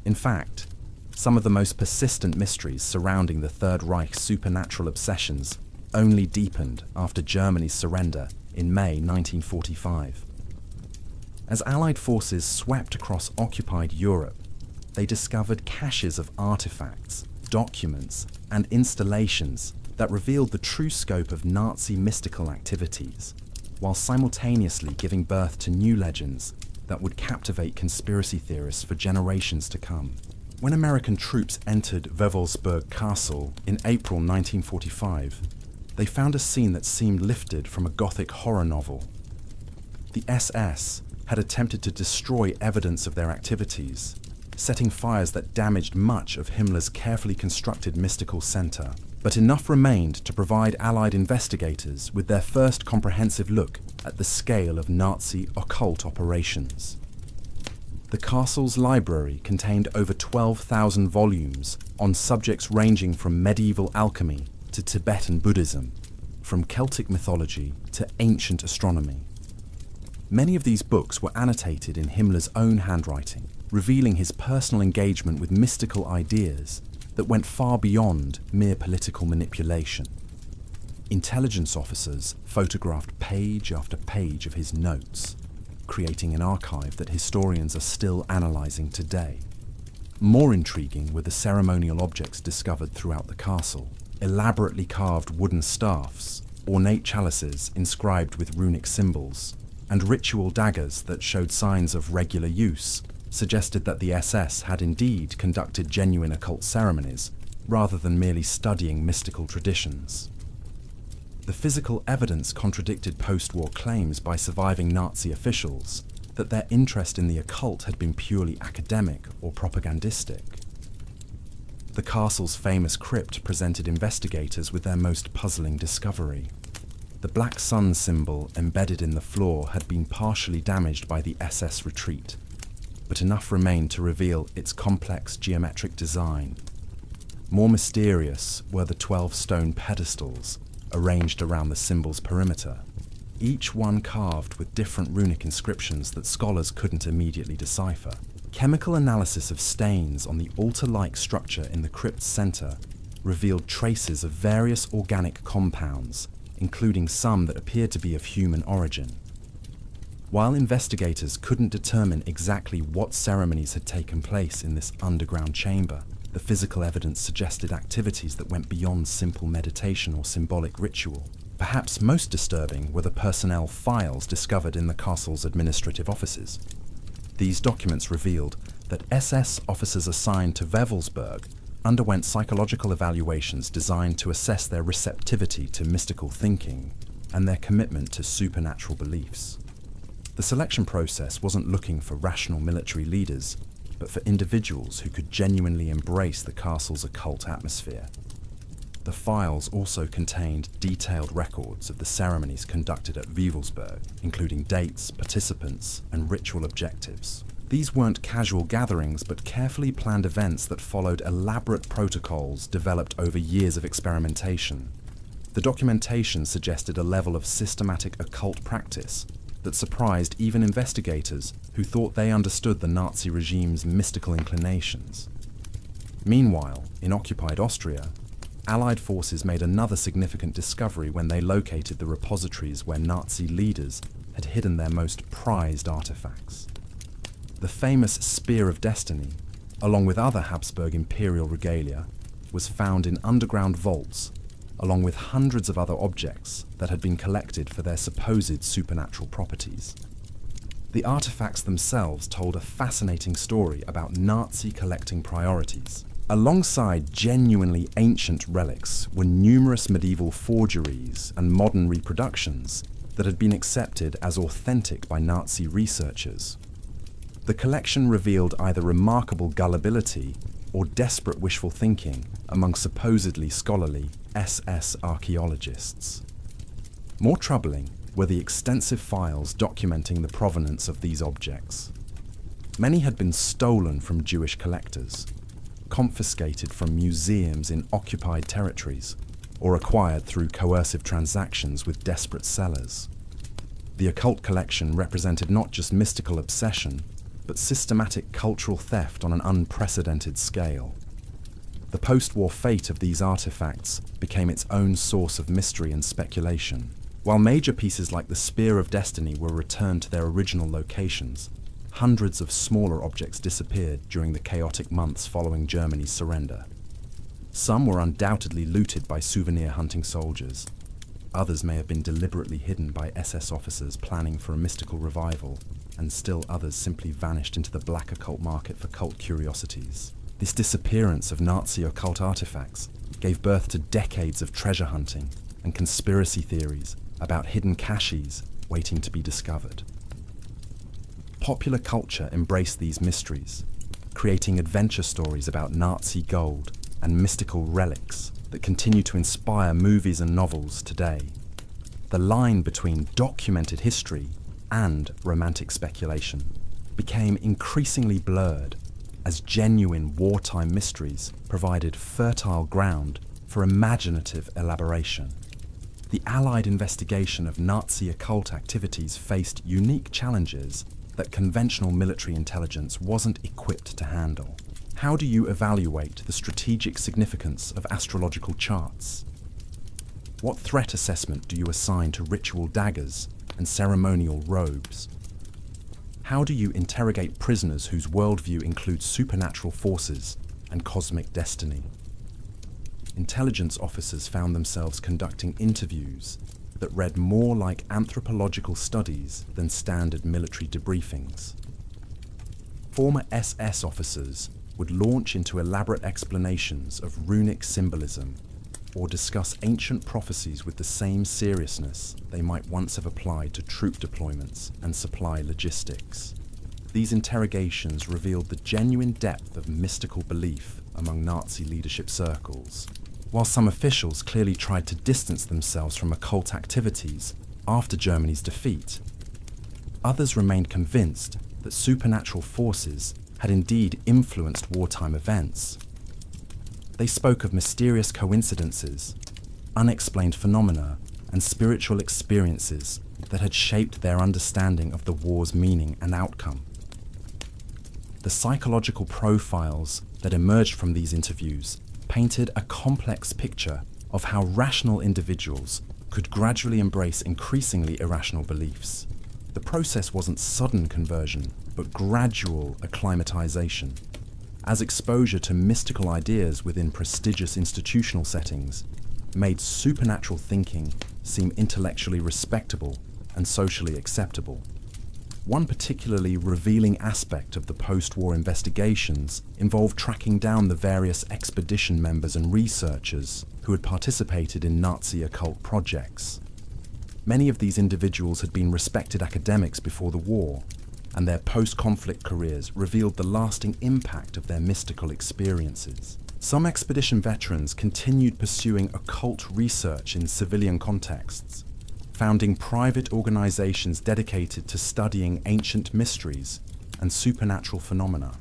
In fact, some of the most persistent mysteries surrounding the Third Reich's supernatural obsessions only deepened after Germany's surrender in May 1945. As Allied forces swept across occupied Europe, they discovered caches of artifacts, documents, and installations that revealed the true scope of Nazi mystical activities, while simultaneously giving birth to new legends that would captivate conspiracy theorists for generations to come. When American troops entered Wewelsburg Castle in April 1945, they found a scene that seemed lifted from a Gothic horror novel. The SS had attempted to destroy evidence of their activities, setting fires that damaged much of Himmler's carefully constructed mystical center. But enough remained to provide Allied investigators with their first comprehensive look at the scale of Nazi occult operations. The castle's library contained over 12,000 volumes on subjects ranging from medieval alchemy to Tibetan Buddhism, from Celtic mythology to ancient astronomy. Many of these books were annotated in Himmler's own handwriting, revealing his personal engagement with mystical ideas that went far beyond mere political manipulation. Intelligence officers photographed page after page of his notes, creating an archive that historians are still analyzing today. More intriguing were the ceremonial objects discovered throughout the castle. Elaborately carved wooden staffs, ornate chalices inscribed with runic symbols, and ritual daggers that showed signs of regular use suggested that the SS had indeed conducted genuine occult ceremonies rather than merely studying mystical traditions. The physical evidence contradicted post-war claims by surviving Nazi officials that their interest in the occult had been purely academic or propagandistic. The castle's famous crypt presented investigators with their most puzzling discovery. The black sun symbol embedded in the floor had been partially damaged by the SS retreat, but enough remained to reveal its complex geometric design. More mysterious were the 12 stone pedestals arranged around the symbol's perimeter, each one carved with different runic inscriptions that scholars couldn't immediately decipher. Chemical analysis of stains on the altar-like structure in the crypt's center revealed traces of various organic compounds, including some that appeared to be of human origin. While investigators couldn't determine exactly what ceremonies had taken place in this underground chamber, the physical evidence suggested activities that went beyond simple meditation or symbolic ritual. Perhaps most disturbing were the personnel files discovered in the castle's administrative offices. These documents revealed that SS officers assigned to Wewelsburg underwent psychological evaluations designed to assess their receptivity to mystical thinking and their commitment to supernatural beliefs. The selection process wasn't looking for rational military leaders, but for individuals who could genuinely embrace the castle's occult atmosphere. The files also contained detailed records of the ceremonies conducted at Wewelsburg, including dates, participants, and ritual objectives. These weren't casual gatherings, but carefully planned events that followed elaborate protocols developed over years of experimentation. The documentation suggested a level of systematic occult practice that surprised even investigators who thought they understood the Nazi regime's mystical inclinations. Meanwhile, in occupied Austria, Allied forces made another significant discovery when they located the repositories where Nazi leaders had hidden their most prized artifacts. The famous Spear of Destiny, along with other Habsburg imperial regalia, was found in underground vaults, along with hundreds of other objects that had been collected for their supposed supernatural properties. The artifacts themselves told a fascinating story about Nazi collecting priorities. Alongside genuinely ancient relics were numerous medieval forgeries and modern reproductions that had been accepted as authentic by Nazi researchers. The collection revealed either remarkable gullibility or desperate wishful thinking among supposedly scholarly SS archaeologists. More troubling were the extensive files documenting the provenance of these objects. Many had been stolen from Jewish collectors, confiscated from museums in occupied territories, or acquired through coercive transactions with desperate sellers. The occult collection represented not just mystical obsession, but systematic cultural theft on an unprecedented scale. The post-war fate of these artifacts became its own source of mystery and speculation. While major pieces like the Spear of Destiny were returned to their original locations, hundreds of smaller objects disappeared during the chaotic months following Germany's surrender. Some were undoubtedly looted by souvenir-hunting soldiers. Others may have been deliberately hidden by SS officers planning for a mystical revival, and still others simply vanished into the black occult market for cult curiosities. This disappearance of Nazi occult artifacts gave birth to decades of treasure hunting and conspiracy theories about hidden caches waiting to be discovered. Popular culture embraced these mysteries, creating adventure stories about Nazi gold and mystical relics that continue to inspire movies and novels today. The line between documented history and romantic speculation became increasingly blurred as genuine wartime mysteries provided fertile ground for imaginative elaboration. The Allied investigation of Nazi occult activities faced unique challenges that conventional military intelligence wasn't equipped to handle. How do you evaluate the strategic significance of astrological charts? What threat assessment do you assign to ritual daggers and ceremonial robes? How do you interrogate prisoners whose worldview includes supernatural forces and cosmic destiny? Intelligence officers found themselves conducting interviews that read more like anthropological studies than standard military debriefings. Former SS officers would launch into elaborate explanations of runic symbolism or discuss ancient prophecies with the same seriousness they might once have applied to troop deployments and supply logistics. These interrogations revealed the genuine depth of mystical belief among Nazi leadership circles. While some officials clearly tried to distance themselves from occult activities after Germany's defeat, others remained convinced that supernatural forces had indeed influenced wartime events. They spoke of mysterious coincidences, unexplained phenomena, and spiritual experiences that had shaped their understanding of the war's meaning and outcome. The psychological profiles that emerged from these interviews painted a complex picture of how rational individuals could gradually embrace increasingly irrational beliefs. The process wasn't sudden conversion, but gradual acclimatization, as exposure to mystical ideas within prestigious institutional settings made supernatural thinking seem intellectually respectable and socially acceptable. One particularly revealing aspect of the post-war investigations involved tracking down the various expedition members and researchers who had participated in Nazi occult projects. Many of these individuals had been respected academics before the war, and their post-conflict careers revealed the lasting impact of their mystical experiences. Some expedition veterans continued pursuing occult research in civilian contexts, founding private organizations dedicated to studying ancient mysteries and supernatural phenomena.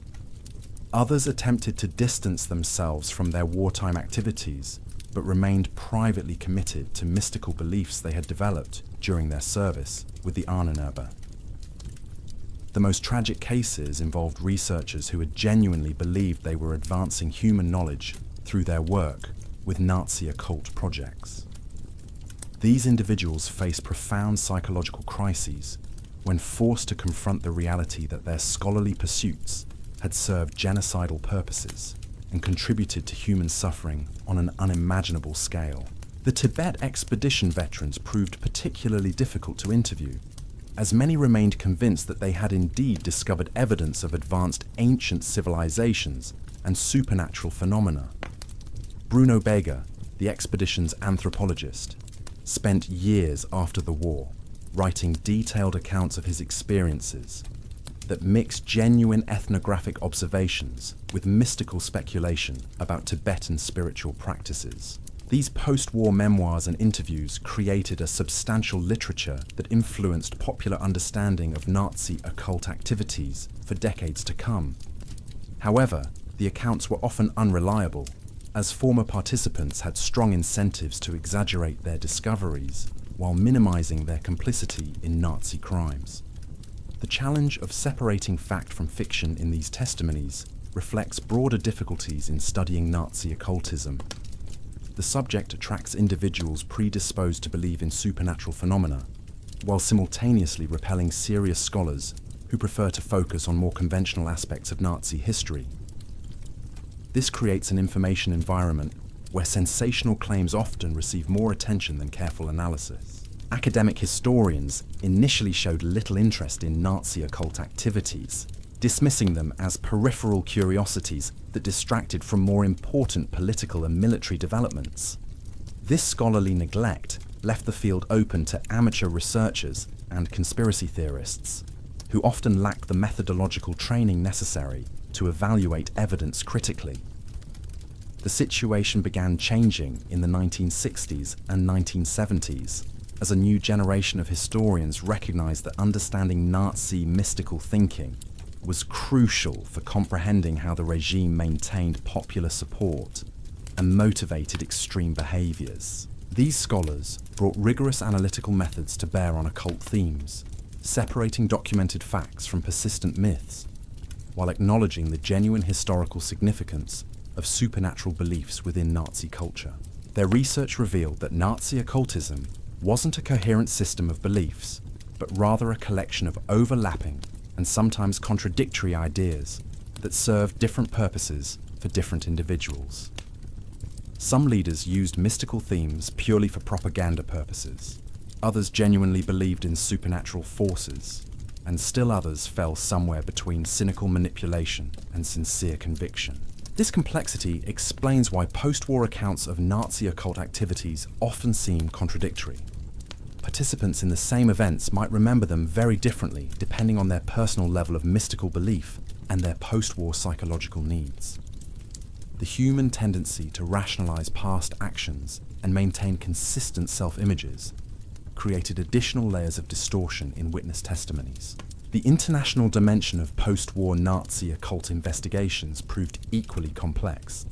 Others attempted to distance themselves from their wartime activities, but remained privately committed to mystical beliefs they had developed during their service with the Ahnenerbe. The most tragic cases involved researchers who had genuinely believed they were advancing human knowledge through their work with Nazi occult projects. These individuals faced profound psychological crises when forced to confront the reality that their scholarly pursuits had served genocidal purposes and contributed to human suffering on an unimaginable scale. The Tibet expedition veterans proved particularly difficult to interview, as many remained convinced that they had indeed discovered evidence of advanced ancient civilizations and supernatural phenomena. Bruno Beger, the expedition's anthropologist, spent years after the war writing detailed accounts of his experiences that mixed genuine ethnographic observations with mystical speculation about Tibetan spiritual practices. These post-war memoirs and interviews created a substantial literature that influenced popular understanding of Nazi occult activities for decades to come. However, the accounts were often unreliable, as former participants had strong incentives to exaggerate their discoveries while minimizing their complicity in Nazi crimes. The challenge of separating fact from fiction in these testimonies reflects broader difficulties in studying Nazi occultism. The subject attracts individuals predisposed to believe in supernatural phenomena, while simultaneously repelling serious scholars who prefer to focus on more conventional aspects of Nazi history. This creates an information environment where sensational claims often receive more attention than careful analysis. Academic historians initially showed little interest in Nazi occult activities, dismissing them as peripheral curiosities that distracted from more important political and military developments. This scholarly neglect left the field open to amateur researchers and conspiracy theorists, who often lacked the methodological training necessary to evaluate evidence critically. The situation began changing in the 1960s and 1970s, as a new generation of historians recognized that understanding Nazi mystical thinking was crucial for comprehending how the regime maintained popular support and motivated extreme behaviors. These scholars brought rigorous analytical methods to bear on occult themes, separating documented facts from persistent myths, while acknowledging the genuine historical significance of supernatural beliefs within Nazi culture. Their research revealed that Nazi occultism wasn't a coherent system of beliefs, but rather a collection of overlapping, and sometimes contradictory ideas that served different purposes for different individuals. Some leaders used mystical themes purely for propaganda purposes. Others genuinely believed in supernatural forces, and still others fell somewhere between cynical manipulation and sincere conviction. This complexity explains why post-war accounts of Nazi occult activities often seem contradictory. Participants in the same events might remember them very differently depending on their personal level of mystical belief and their post-war psychological needs. The human tendency to rationalize past actions and maintain consistent self-images created additional layers of distortion in witness testimonies. The international dimension of post-war Nazi occult investigations proved equally complex.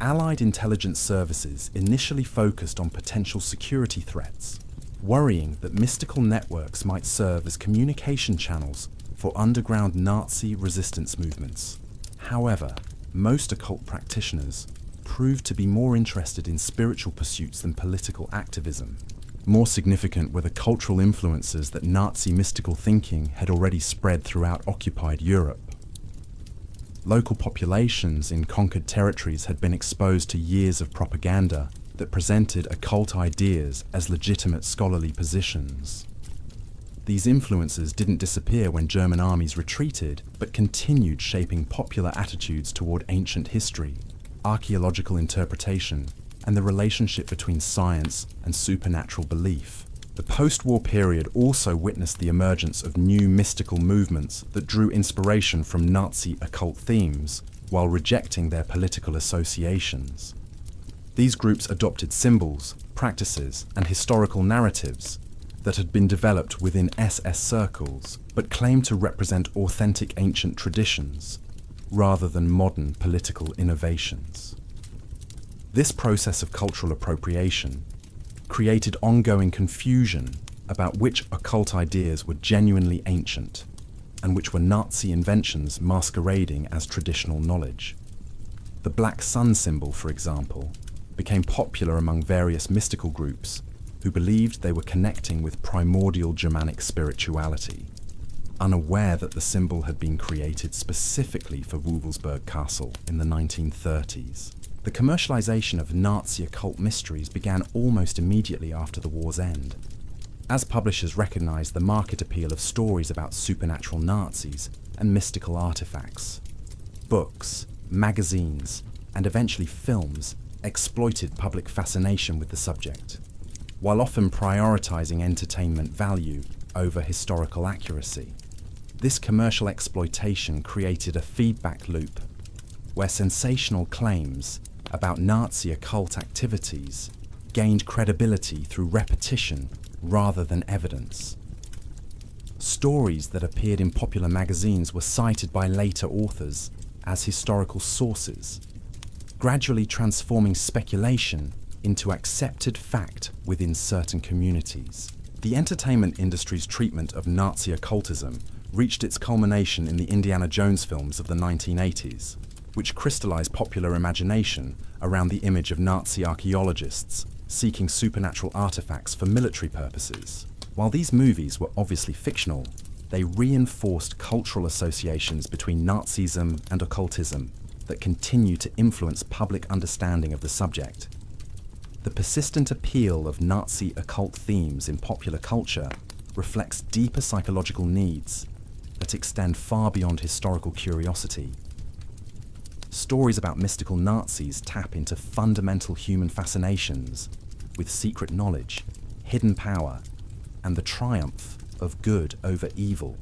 Allied intelligence services initially focused on potential security threats, worrying that mystical networks might serve as communication channels for underground Nazi resistance movements. However, most occult practitioners proved to be more interested in spiritual pursuits than political activism. More significant were the cultural influences that Nazi mystical thinking had already spread throughout occupied Europe. Local populations in conquered territories had been exposed to years of propaganda that presented occult ideas as legitimate scholarly positions. These influences didn't disappear when German armies retreated, but continued shaping popular attitudes toward ancient history, archaeological interpretation, and the relationship between science and supernatural belief. The post-war period also witnessed the emergence of new mystical movements that drew inspiration from Nazi occult themes while rejecting their political associations. These groups adopted symbols, practices, and historical narratives that had been developed within SS circles, but claimed to represent authentic ancient traditions rather than modern political innovations. This process of cultural appropriation created ongoing confusion about which occult ideas were genuinely ancient and which were Nazi inventions masquerading as traditional knowledge. The black sun symbol, for example, became popular among various mystical groups who believed they were connecting with primordial Germanic spirituality, unaware that the symbol had been created specifically for Wewelsburg Castle in the 1930s. The commercialization of Nazi occult mysteries began almost immediately after the war's end, as publishers recognized the market appeal of stories about supernatural Nazis and mystical artifacts. Books, magazines, and eventually films exploited public fascination with the subject, while often prioritizing entertainment value over historical accuracy. This commercial exploitation created a feedback loop where sensational claims about Nazi occult activities gained credibility through repetition rather than evidence. Stories that appeared in popular magazines were cited by later authors as historical sources, gradually transforming speculation into accepted fact within certain communities. The entertainment industry's treatment of Nazi occultism reached its culmination in the Indiana Jones films of the 1980s, which crystallized popular imagination around the image of Nazi archaeologists seeking supernatural artifacts for military purposes. While these movies were obviously fictional, they reinforced cultural associations between Nazism and occultism that continue to influence public understanding of the subject. The persistent appeal of Nazi occult themes in popular culture reflects deeper psychological needs that extend far beyond historical curiosity. Stories about mystical Nazis tap into fundamental human fascinations with secret knowledge, hidden power, and the triumph of good over evil.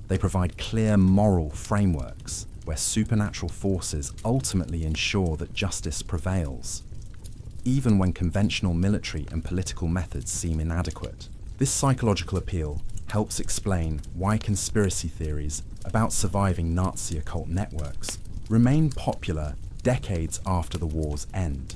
They provide clear moral frameworks where supernatural forces ultimately ensure that justice prevails, even when conventional military and political methods seem inadequate. This psychological appeal helps explain why conspiracy theories about surviving Nazi occult networks remain popular decades after the war's end.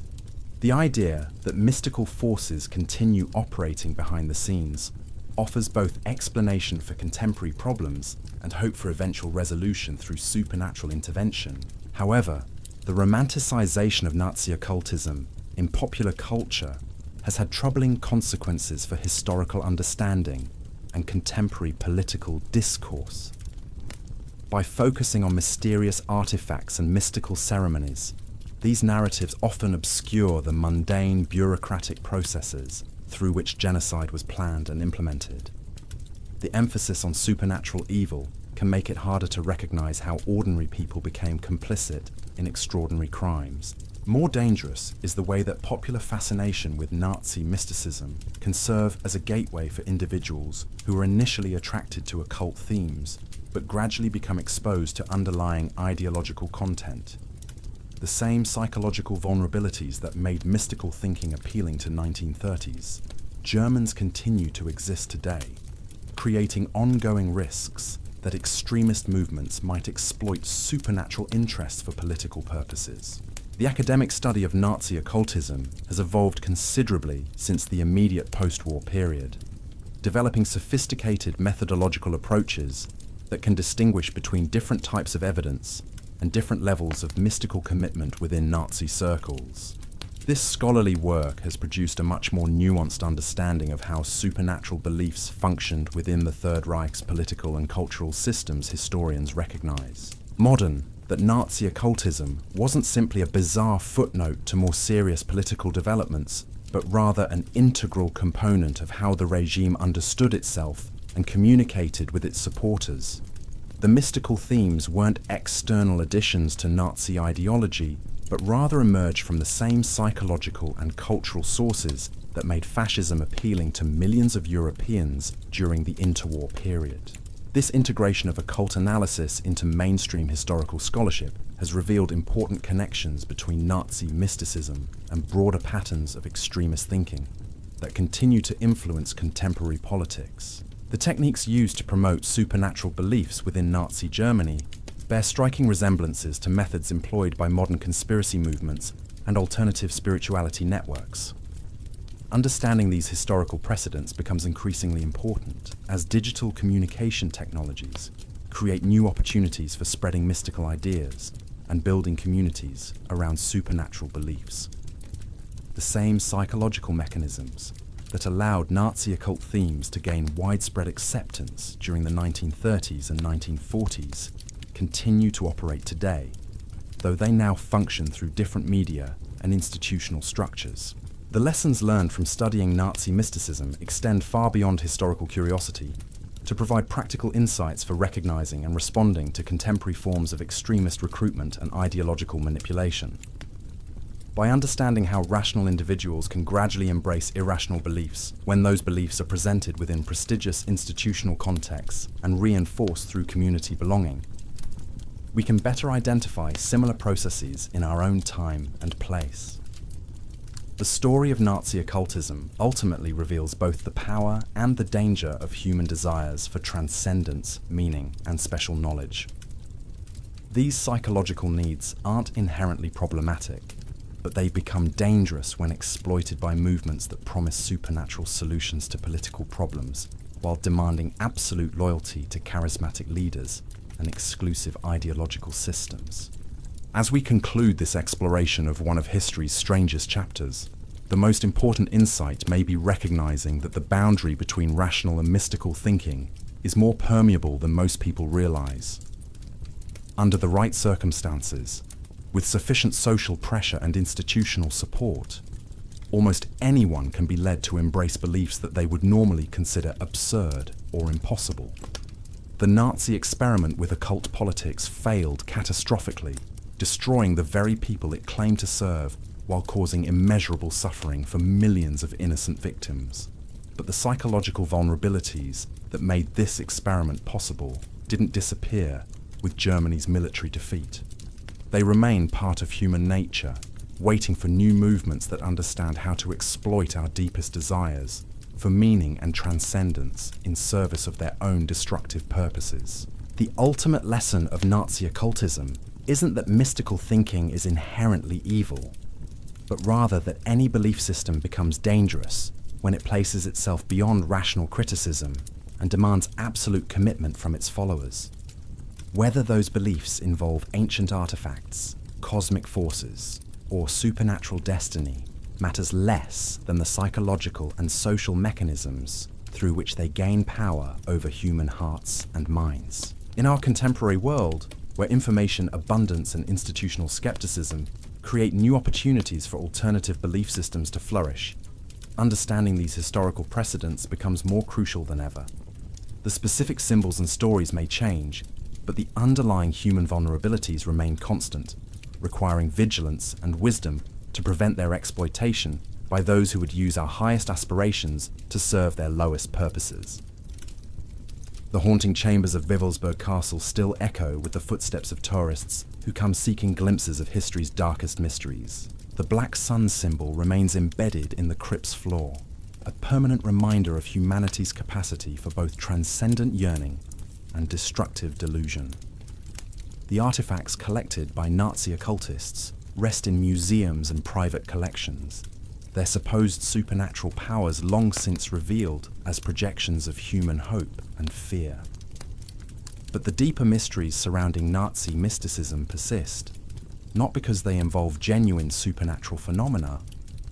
The idea that mystical forces continue operating behind the scenes offers both explanation for contemporary problems and hope for eventual resolution through supernatural intervention. However, the romanticization of Nazi occultism in popular culture has had troubling consequences for historical understanding and contemporary political discourse. By focusing on mysterious artifacts and mystical ceremonies, these narratives often obscure the mundane bureaucratic processes through which genocide was planned and implemented. The emphasis on supernatural evil can make it harder to recognize how ordinary people became complicit in extraordinary crimes. More dangerous is the way that popular fascination with Nazi mysticism can serve as a gateway for individuals who are initially attracted to occult themes, but gradually become exposed to underlying ideological content. The same psychological vulnerabilities that made mystical thinking appealing to 1930s, Germans continue to exist today, creating ongoing risks that extremist movements might exploit supernatural interests for political purposes. The academic study of Nazi occultism has evolved considerably since the immediate post-war period, developing sophisticated methodological approaches that can distinguish between different types of evidence and different levels of mystical commitment within Nazi circles. This scholarly work has produced a much more nuanced understanding of how supernatural beliefs functioned within the Third Reich's political and cultural systems historians recognize. Modern, that Nazi occultism wasn't simply a bizarre footnote to more serious political developments, but rather an integral component of how the regime understood itself and communicated with its supporters. The mystical themes weren't external additions to Nazi ideology, but rather emerged from the same psychological and cultural sources that made fascism appealing to millions of Europeans during the interwar period. This integration of occult analysis into mainstream historical scholarship has revealed important connections between Nazi mysticism and broader patterns of extremist thinking that continue to influence contemporary politics. The techniques used to promote supernatural beliefs within Nazi Germany bear striking resemblances to methods employed by modern conspiracy movements and alternative spirituality networks. Understanding these historical precedents becomes increasingly important as digital communication technologies create new opportunities for spreading mystical ideas and building communities around supernatural beliefs. The same psychological mechanisms that allowed Nazi occult themes to gain widespread acceptance during the 1930s and 1940s continue to operate today, though they now function through different media and institutional structures. The lessons learned from studying Nazi mysticism extend far beyond historical curiosity to provide practical insights for recognizing and responding to contemporary forms of extremist recruitment and ideological manipulation. By understanding how rational individuals can gradually embrace irrational beliefs when those beliefs are presented within prestigious institutional contexts and reinforced through community belonging, we can better identify similar processes in our own time and place. The story of Nazi occultism ultimately reveals both the power and the danger of human desires for transcendence, meaning, and special knowledge. These psychological needs aren't inherently problematic, but they become dangerous when exploited by movements that promise supernatural solutions to political problems, while demanding absolute loyalty to charismatic leaders and exclusive ideological systems. As we conclude this exploration of one of history's strangest chapters, the most important insight may be recognizing that the boundary between rational and mystical thinking is more permeable than most people realize. Under the right circumstances, with sufficient social pressure and institutional support, almost anyone can be led to embrace beliefs that they would normally consider absurd or impossible. The Nazi experiment with occult politics failed catastrophically, destroying the very people it claimed to serve while causing immeasurable suffering for millions of innocent victims. But the psychological vulnerabilities that made this experiment possible didn't disappear with Germany's military defeat. They remain part of human nature, waiting for new movements that understand how to exploit our deepest desires for meaning and transcendence in service of their own destructive purposes. The ultimate lesson of Nazi occultism isn't that mystical thinking is inherently evil, but rather that any belief system becomes dangerous when it places itself beyond rational criticism and demands absolute commitment from its followers. Whether those beliefs involve ancient artifacts, cosmic forces, or supernatural destiny matters less than the psychological and social mechanisms through which they gain power over human hearts and minds. In our contemporary world, where information abundance and institutional skepticism create new opportunities for alternative belief systems to flourish, understanding these historical precedents becomes more crucial than ever. The specific symbols and stories may change, but the underlying human vulnerabilities remain constant, requiring vigilance and wisdom to prevent their exploitation by those who would use our highest aspirations to serve their lowest purposes. The haunting chambers of Wewelsburg Castle still echo with the footsteps of tourists who come seeking glimpses of history's darkest mysteries. The black sun symbol remains embedded in the crypt's floor, a permanent reminder of humanity's capacity for both transcendent yearning and destructive delusion. The artifacts collected by Nazi occultists rest in museums and private collections, their supposed supernatural powers long since revealed as projections of human hope and fear. But the deeper mysteries surrounding Nazi mysticism persist, not because they involve genuine supernatural phenomena,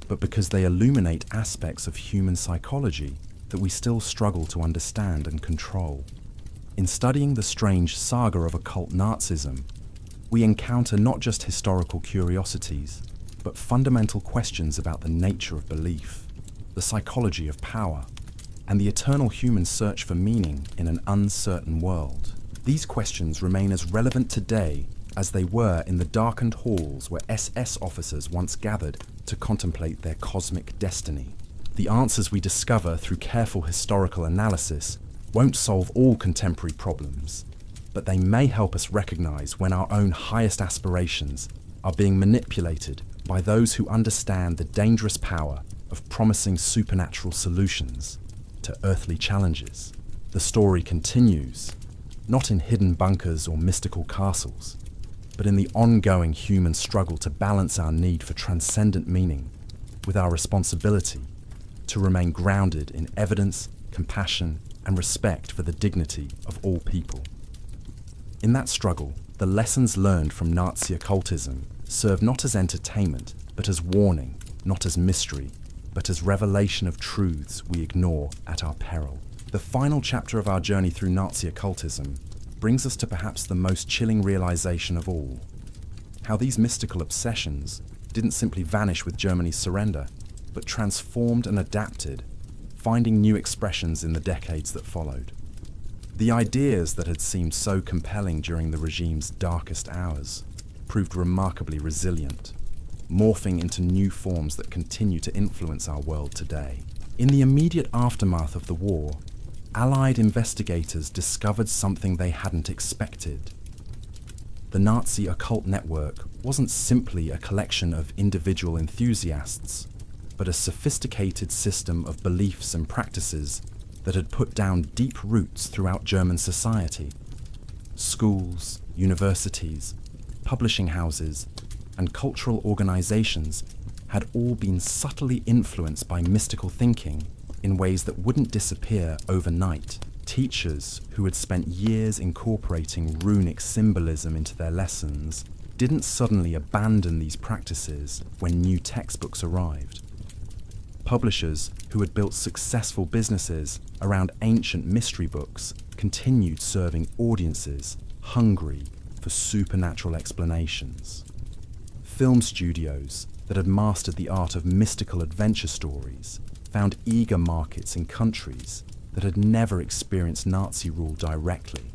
but because they illuminate aspects of human psychology that we still struggle to understand and control. In studying the strange saga of occult Nazism, we encounter not just historical curiosities, but fundamental questions about the nature of belief, the psychology of power, and the eternal human search for meaning in an uncertain world. These questions remain as relevant today as they were in the darkened halls where SS officers once gathered to contemplate their cosmic destiny. The answers we discover through careful historical analysis won't solve all contemporary problems, but they may help us recognize when our own highest aspirations are being manipulated by those who understand the dangerous power of promising supernatural solutions to earthly challenges. The story continues, not in hidden bunkers or mystical castles, but in the ongoing human struggle to balance our need for transcendent meaning with our responsibility to remain grounded in evidence, compassion, and respect for the dignity of all people. In that struggle, the lessons learned from Nazi occultism serve not as entertainment, but as warning, not as mystery, but as revelation of truths we ignore at our peril. The final chapter of our journey through Nazi occultism brings us to perhaps the most chilling realization of all: how these mystical obsessions didn't simply vanish with Germany's surrender, but transformed and adapted, finding new expressions in the decades that followed. The ideas that had seemed so compelling during the regime's darkest hours proved remarkably resilient, morphing into new forms that continue to influence our world today. In the immediate aftermath of the war, Allied investigators discovered something they hadn't expected. The Nazi occult network wasn't simply a collection of individual enthusiasts, but a sophisticated system of beliefs and practices that had put down deep roots throughout German society. Schools, universities, publishing houses, and cultural organizations had all been subtly influenced by mystical thinking in ways that wouldn't disappear overnight. Teachers who had spent years incorporating runic symbolism into their lessons didn't suddenly abandon these practices when new textbooks arrived. Publishers who had built successful businesses around ancient mystery books continued serving audiences hungry for supernatural explanations. Film studios that had mastered the art of mystical adventure stories found eager markets in countries that had never experienced Nazi rule directly.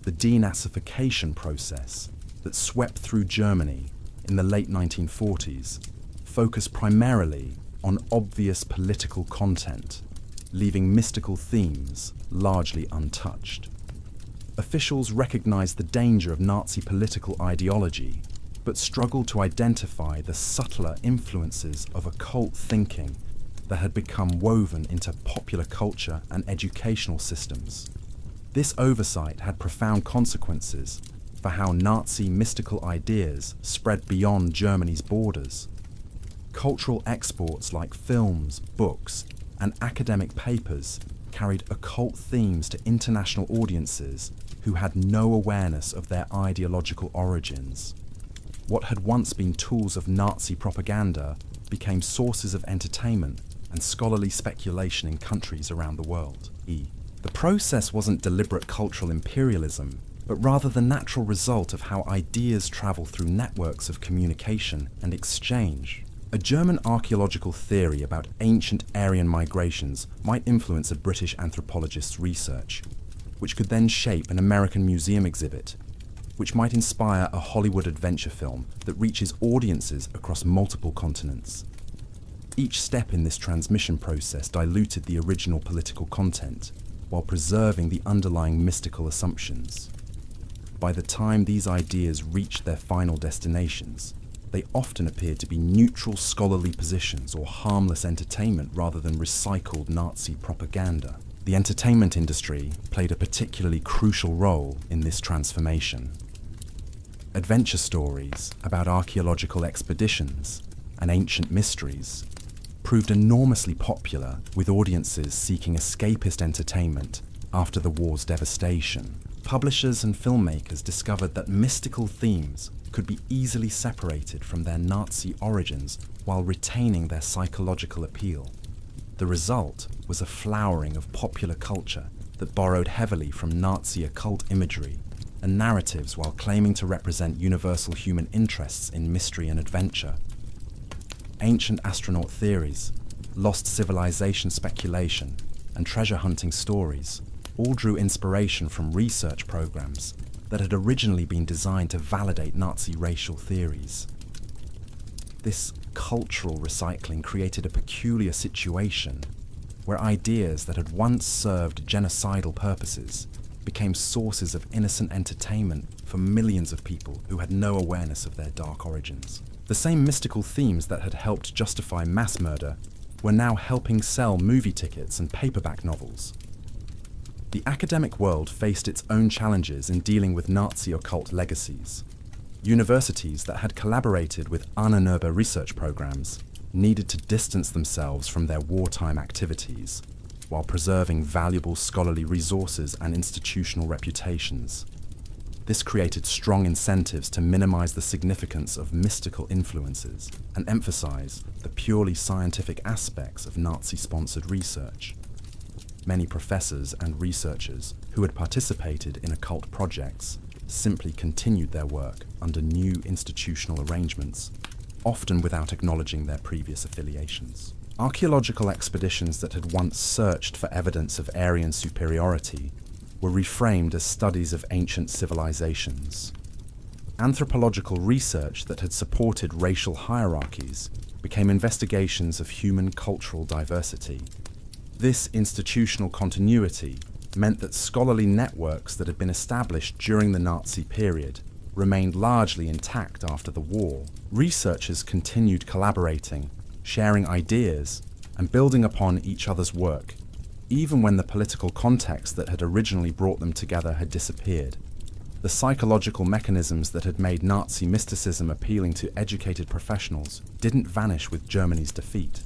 The denazification process that swept through Germany in the late 1940s focused primarily on obvious political content, leaving mystical themes largely untouched. Officials recognized the danger of Nazi political ideology, but struggled to identify the subtler influences of occult thinking that had become woven into popular culture and educational systems. This oversight had profound consequences for how Nazi mystical ideas spread beyond Germany's borders. Cultural exports like films, books, and academic papers carried occult themes to international audiences who had no awareness of their ideological origins. What had once been tools of Nazi propaganda became sources of entertainment and scholarly speculation in countries around the world. The process wasn't deliberate cultural imperialism, but rather the natural result of how ideas travel through networks of communication and exchange. A German archaeological theory about ancient Aryan migrations might influence a British anthropologist's research, which could then shape an American museum exhibit, which might inspire a Hollywood adventure film that reaches audiences across multiple continents. Each step in this transmission process diluted the original political content, while preserving the underlying mystical assumptions. By the time these ideas reached their final destinations, they often appeared to be neutral scholarly positions or harmless entertainment rather than recycled Nazi propaganda. The entertainment industry played a particularly crucial role in this transformation. Adventure stories about archaeological expeditions and ancient mysteries proved enormously popular, with audiences seeking escapist entertainment after the war's devastation. Publishers and filmmakers discovered that mystical themes could be easily separated from their Nazi origins while retaining their psychological appeal. The result was a flowering of popular culture that borrowed heavily from Nazi occult imagery and narratives while claiming to represent universal human interests in mystery and adventure. Ancient astronaut theories, lost civilization speculation, and treasure hunting stories all drew inspiration from research programs that had originally been designed to validate Nazi racial theories. This cultural recycling created a peculiar situation where ideas that had once served genocidal purposes became sources of innocent entertainment for millions of people who had no awareness of their dark origins. The same mystical themes that had helped justify mass murder were now helping sell movie tickets and paperback novels. The academic world faced its own challenges in dealing with Nazi occult legacies. Universities that had collaborated with Ahnenerbe research programs needed to distance themselves from their wartime activities while preserving valuable scholarly resources and institutional reputations. This created strong incentives to minimize the significance of mystical influences and emphasize the purely scientific aspects of Nazi-sponsored research. Many professors and researchers who had participated in occult projects simply continued their work under new institutional arrangements, often without acknowledging their previous affiliations. Archaeological expeditions that had once searched for evidence of Aryan superiority were reframed as studies of ancient civilizations. Anthropological research that had supported racial hierarchies became investigations of human cultural diversity. This institutional continuity meant that scholarly networks that had been established during the Nazi period remained largely intact after the war. Researchers continued collaborating, sharing ideas, and building upon each other's work, even when the political context that had originally brought them together had disappeared. The psychological mechanisms that had made Nazi mysticism appealing to educated professionals didn't vanish with Germany's defeat.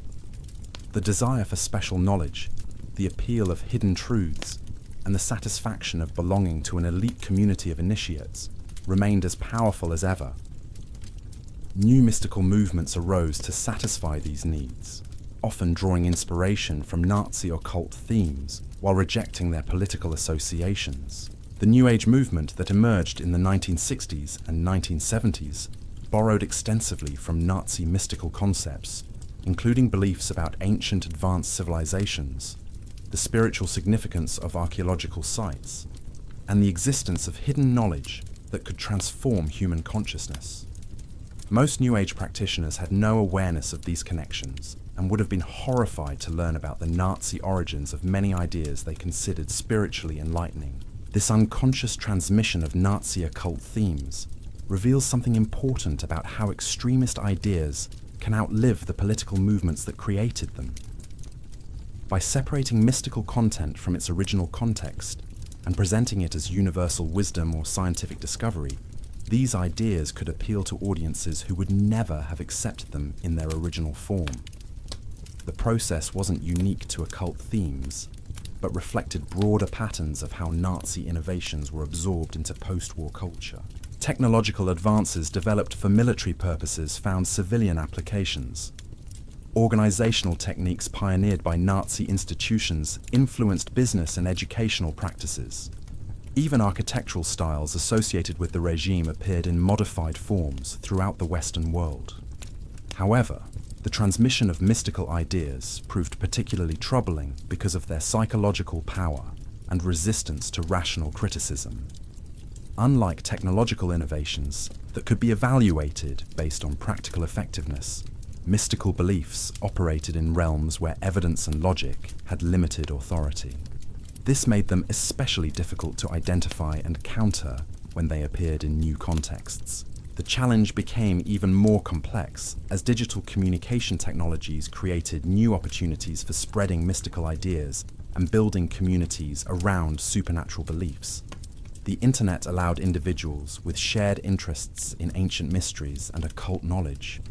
The desire for special knowledge, the appeal of hidden truths, and the satisfaction of belonging to an elite community of initiates remained as powerful as ever. New mystical movements arose to satisfy these needs, often drawing inspiration from Nazi occult themes while rejecting their political associations. The New Age movement that emerged in the 1960s and 1970s borrowed extensively from Nazi mystical concepts, including beliefs about ancient advanced civilizations, the spiritual significance of archaeological sites, and the existence of hidden knowledge that could transform human consciousness. Most New Age practitioners had no awareness of these connections and would have been horrified to learn about the Nazi origins of many ideas they considered spiritually enlightening. This unconscious transmission of Nazi occult themes reveals something important about how extremist ideas can outlive the political movements that created them. By separating mystical content from its original context and presenting it as universal wisdom or scientific discovery, these ideas could appeal to audiences who would never have accepted them in their original form. The process wasn't unique to occult themes, but reflected broader patterns of how Nazi innovations were absorbed into post-war culture. Technological advances developed for military purposes found civilian applications. Organizational techniques pioneered by Nazi institutions influenced business and educational practices. Even architectural styles associated with the regime appeared in modified forms throughout the Western world. However, the transmission of mystical ideas proved particularly troubling because of their psychological power and resistance to rational criticism. Unlike technological innovations that could be evaluated based on practical effectiveness, mystical beliefs operated in realms where evidence and logic had limited authority. This made them especially difficult to identify and counter when they appeared in new contexts. The challenge became even more complex as digital communication technologies created new opportunities for spreading mystical ideas and building communities around supernatural beliefs. The internet allowed individuals with shared interests in ancient mysteries and occult knowledge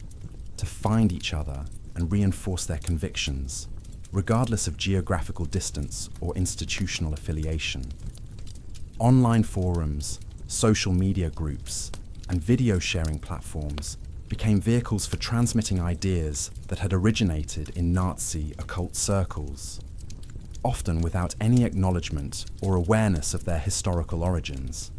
to find each other and reinforce their convictions, regardless of geographical distance or institutional affiliation. Online forums, social media groups, and video sharing platforms became vehicles for transmitting ideas that had originated in Nazi occult circles, often without any acknowledgement or awareness of their historical origins.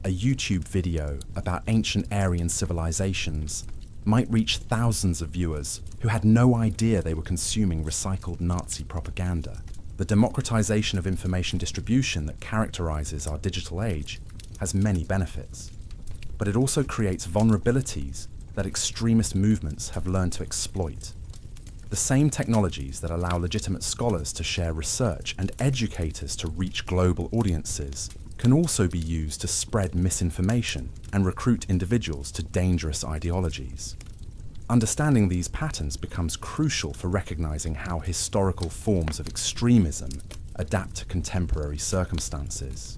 A YouTube video about ancient Aryan civilizations might reach thousands of viewers who had no idea they were consuming recycled Nazi propaganda. The democratization of information distribution that characterizes our digital age has many benefits, but it also creates vulnerabilities that extremist movements have learned to exploit. The same technologies that allow legitimate scholars to share research and educators to reach global audiences can also be used to spread misinformation and recruit individuals to dangerous ideologies. Understanding these patterns becomes crucial for recognizing how historical forms of extremism adapt to contemporary circumstances.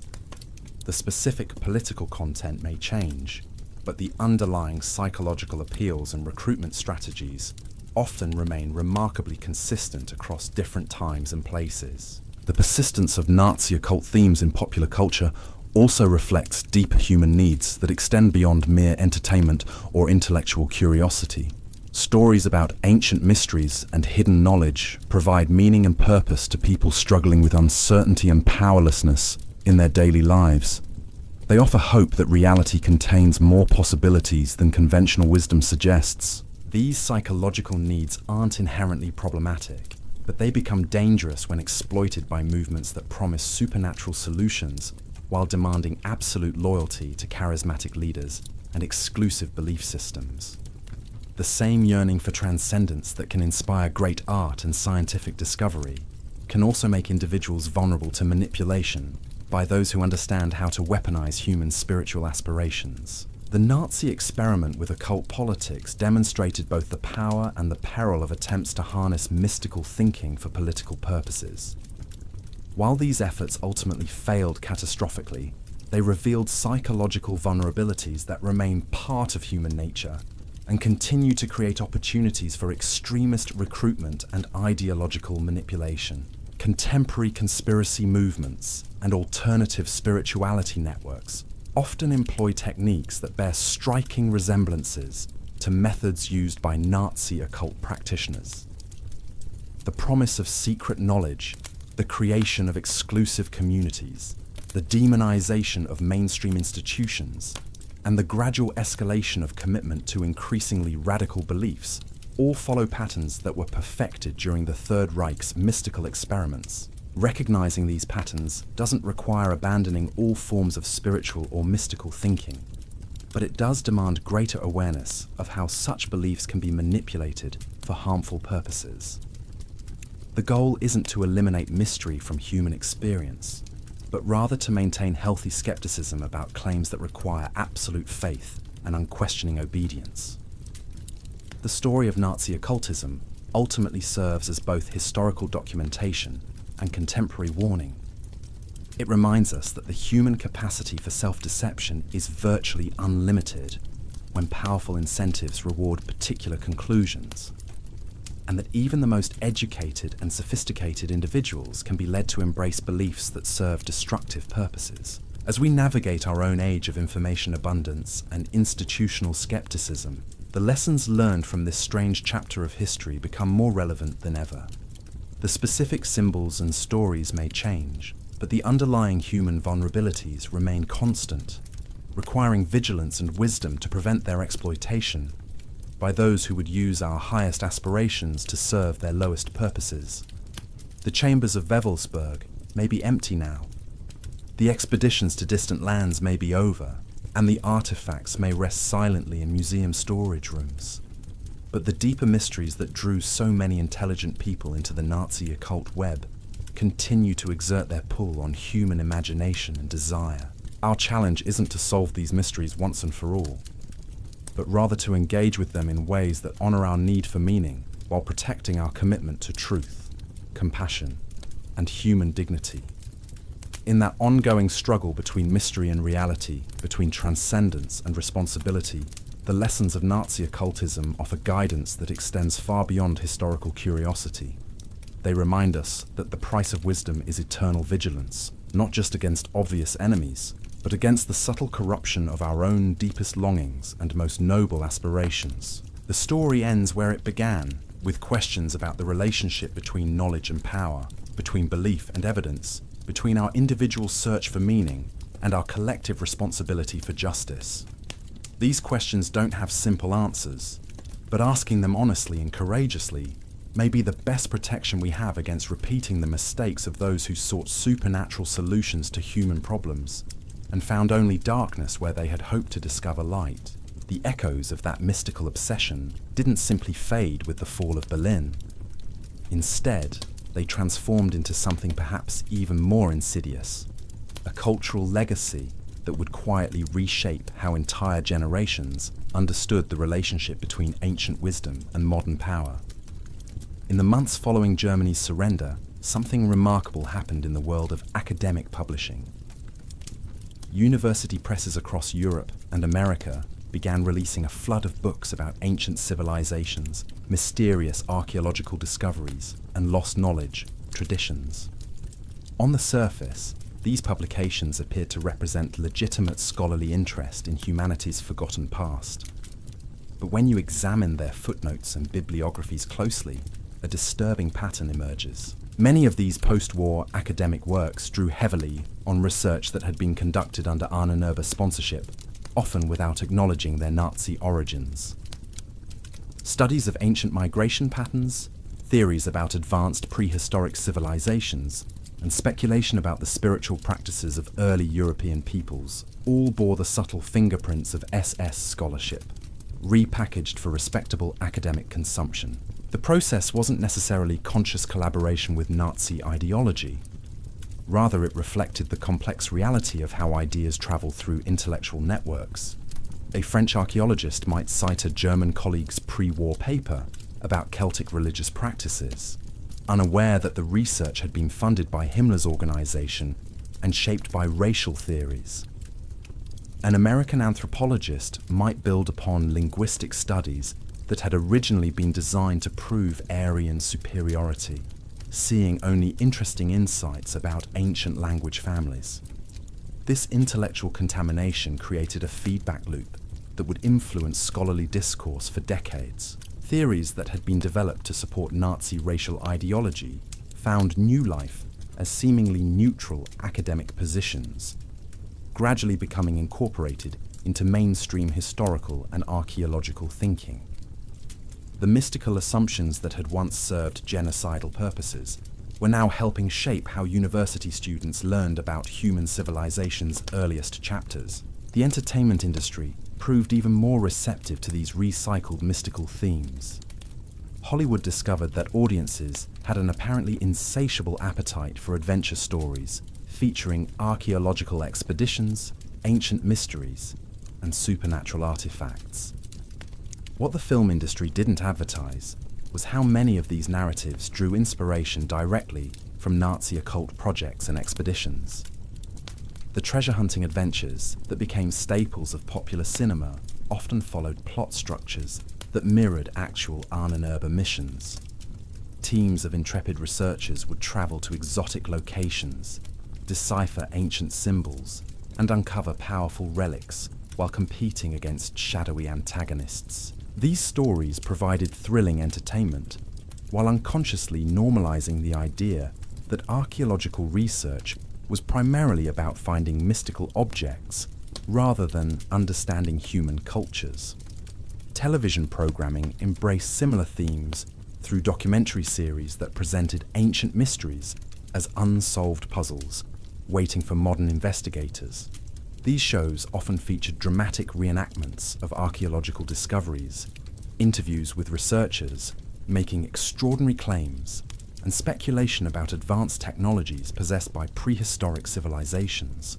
The specific political content may change, but the underlying psychological appeals and recruitment strategies often remain remarkably consistent across different times and places. The persistence of Nazi occult themes in popular culture also reflects deeper human needs that extend beyond mere entertainment or intellectual curiosity. Stories about ancient mysteries and hidden knowledge provide meaning and purpose to people struggling with uncertainty and powerlessness in their daily lives. They offer hope that reality contains more possibilities than conventional wisdom suggests. These psychological needs aren't inherently problematic, but they become dangerous when exploited by movements that promise supernatural solutions while demanding absolute loyalty to charismatic leaders and exclusive belief systems. The same yearning for transcendence that can inspire great art and scientific discovery can also make individuals vulnerable to manipulation by those who understand how to weaponize human spiritual aspirations. The Nazi experiment with occult politics demonstrated both the power and the peril of attempts to harness mystical thinking for political purposes. While these efforts ultimately failed catastrophically, they revealed psychological vulnerabilities that remain part of human nature and continue to create opportunities for extremist recruitment and ideological manipulation. Contemporary conspiracy movements and alternative spirituality networks often employ techniques that bear striking resemblances to methods used by Nazi occult practitioners. The promise of secret knowledge, the creation of exclusive communities, the demonization of mainstream institutions, and the gradual escalation of commitment to increasingly radical beliefs all follow patterns that were perfected during the Third Reich's mystical experiments. Recognizing these patterns doesn't require abandoning all forms of spiritual or mystical thinking, but it does demand greater awareness of how such beliefs can be manipulated for harmful purposes. The goal isn't to eliminate mystery from human experience, but rather to maintain healthy skepticism about claims that require absolute faith and unquestioning obedience. The story of Nazi occultism ultimately serves as both historical documentation and contemporary warning. It reminds us that the human capacity for self-deception is virtually unlimited when powerful incentives reward particular conclusions, and that even the most educated and sophisticated individuals can be led to embrace beliefs that serve destructive purposes. As we navigate our own age of information abundance and institutional skepticism, The lessons learned from this strange chapter of history become more relevant than ever. The specific symbols and stories may change, but the underlying human vulnerabilities remain constant, requiring vigilance and wisdom to prevent their exploitation by those who would use our highest aspirations to serve their lowest purposes. The chambers of Wewelsburg may be empty now. The expeditions to distant lands may be over, and the artifacts may rest silently in museum storage rooms. But the deeper mysteries that drew so many intelligent people into the Nazi occult web continue to exert their pull on human imagination and desire. Our challenge isn't to solve these mysteries once and for all, but rather to engage with them in ways that honor our need for meaning while protecting our commitment to truth, compassion, and human dignity. In that ongoing struggle between mystery and reality, between transcendence and responsibility, the lessons of Nazi occultism offer guidance that extends far beyond historical curiosity. They remind us that the price of wisdom is eternal vigilance, not just against obvious enemies, but against the subtle corruption of our own deepest longings and most noble aspirations. The story ends where it began, with questions about the relationship between knowledge and power, between belief and evidence, between our individual search for meaning and our collective responsibility for justice. These questions don't have simple answers, but asking them honestly and courageously may be the best protection we have against repeating the mistakes of those who sought supernatural solutions to human problems and found only darkness where they had hoped to discover light. The echoes of that mystical obsession didn't simply fade with the fall of Berlin. Instead, they transformed into something perhaps even more insidious, a cultural legacy that would quietly reshape how entire generations understood the relationship between ancient wisdom and modern power. In the months following Germany's surrender, something remarkable happened in the world of academic publishing. University presses across Europe and America began releasing a flood of books about ancient civilizations, mysterious archaeological discoveries, and lost knowledge, traditions. On the surface, these publications appeared to represent legitimate scholarly interest in humanity's forgotten past. But when you examine their footnotes and bibliographies closely, a disturbing pattern emerges. Many of these post-war academic works drew heavily on research that had been conducted under Ahnenerbe sponsorship, often without acknowledging their Nazi origins. Studies of ancient migration patterns, theories about advanced prehistoric civilizations, and speculation about the spiritual practices of early European peoples all bore the subtle fingerprints of SS scholarship, repackaged for respectable academic consumption. The process wasn't necessarily conscious collaboration with Nazi ideology. Rather, it reflected the complex reality of how ideas travel through intellectual networks. A French archaeologist might cite a German colleague's pre-war paper about Celtic religious practices, unaware that the research had been funded by Himmler's organization and shaped by racial theories. An American anthropologist might build upon linguistic studies that had originally been designed to prove Aryan superiority, seeing only interesting insights about ancient language families. This intellectual contamination created a feedback loop that would influence scholarly discourse for decades. Theories that had been developed to support Nazi racial ideology found new life as seemingly neutral academic positions, gradually becoming incorporated into mainstream historical and archaeological thinking. The mystical assumptions that had once served genocidal purposes were now helping shape how university students learned about human civilization's earliest chapters. The entertainment industry proved even more receptive to these recycled mystical themes. Hollywood discovered that audiences had an apparently insatiable appetite for adventure stories featuring archaeological expeditions, ancient mysteries, and supernatural artifacts. What the film industry didn't advertise was how many of these narratives drew inspiration directly from Nazi occult projects and expeditions. The treasure-hunting adventures that became staples of popular cinema often followed plot structures that mirrored actual Ahnenerbe missions. Teams of intrepid researchers would travel to exotic locations, decipher ancient symbols, and uncover powerful relics while competing against shadowy antagonists. These stories provided thrilling entertainment, while unconsciously normalizing the idea that archaeological research was primarily about finding mystical objects rather than understanding human cultures. Television programming embraced similar themes through documentary series that presented ancient mysteries as unsolved puzzles, waiting for modern investigators. These shows often featured dramatic reenactments of archaeological discoveries, interviews with researchers making extraordinary claims, and speculation about advanced technologies possessed by prehistoric civilizations.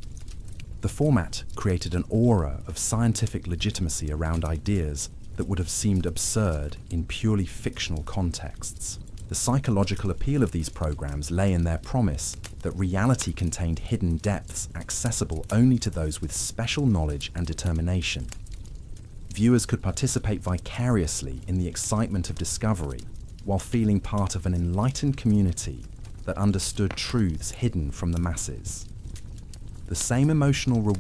The format created an aura of scientific legitimacy around ideas that would have seemed absurd in purely fictional contexts. The psychological appeal of these programs lay in their promise that reality contained hidden depths accessible only to those with special knowledge and determination. Viewers could participate vicariously in the excitement of discovery while feeling part of an enlightened community that understood truths hidden from the masses. The same emotional reward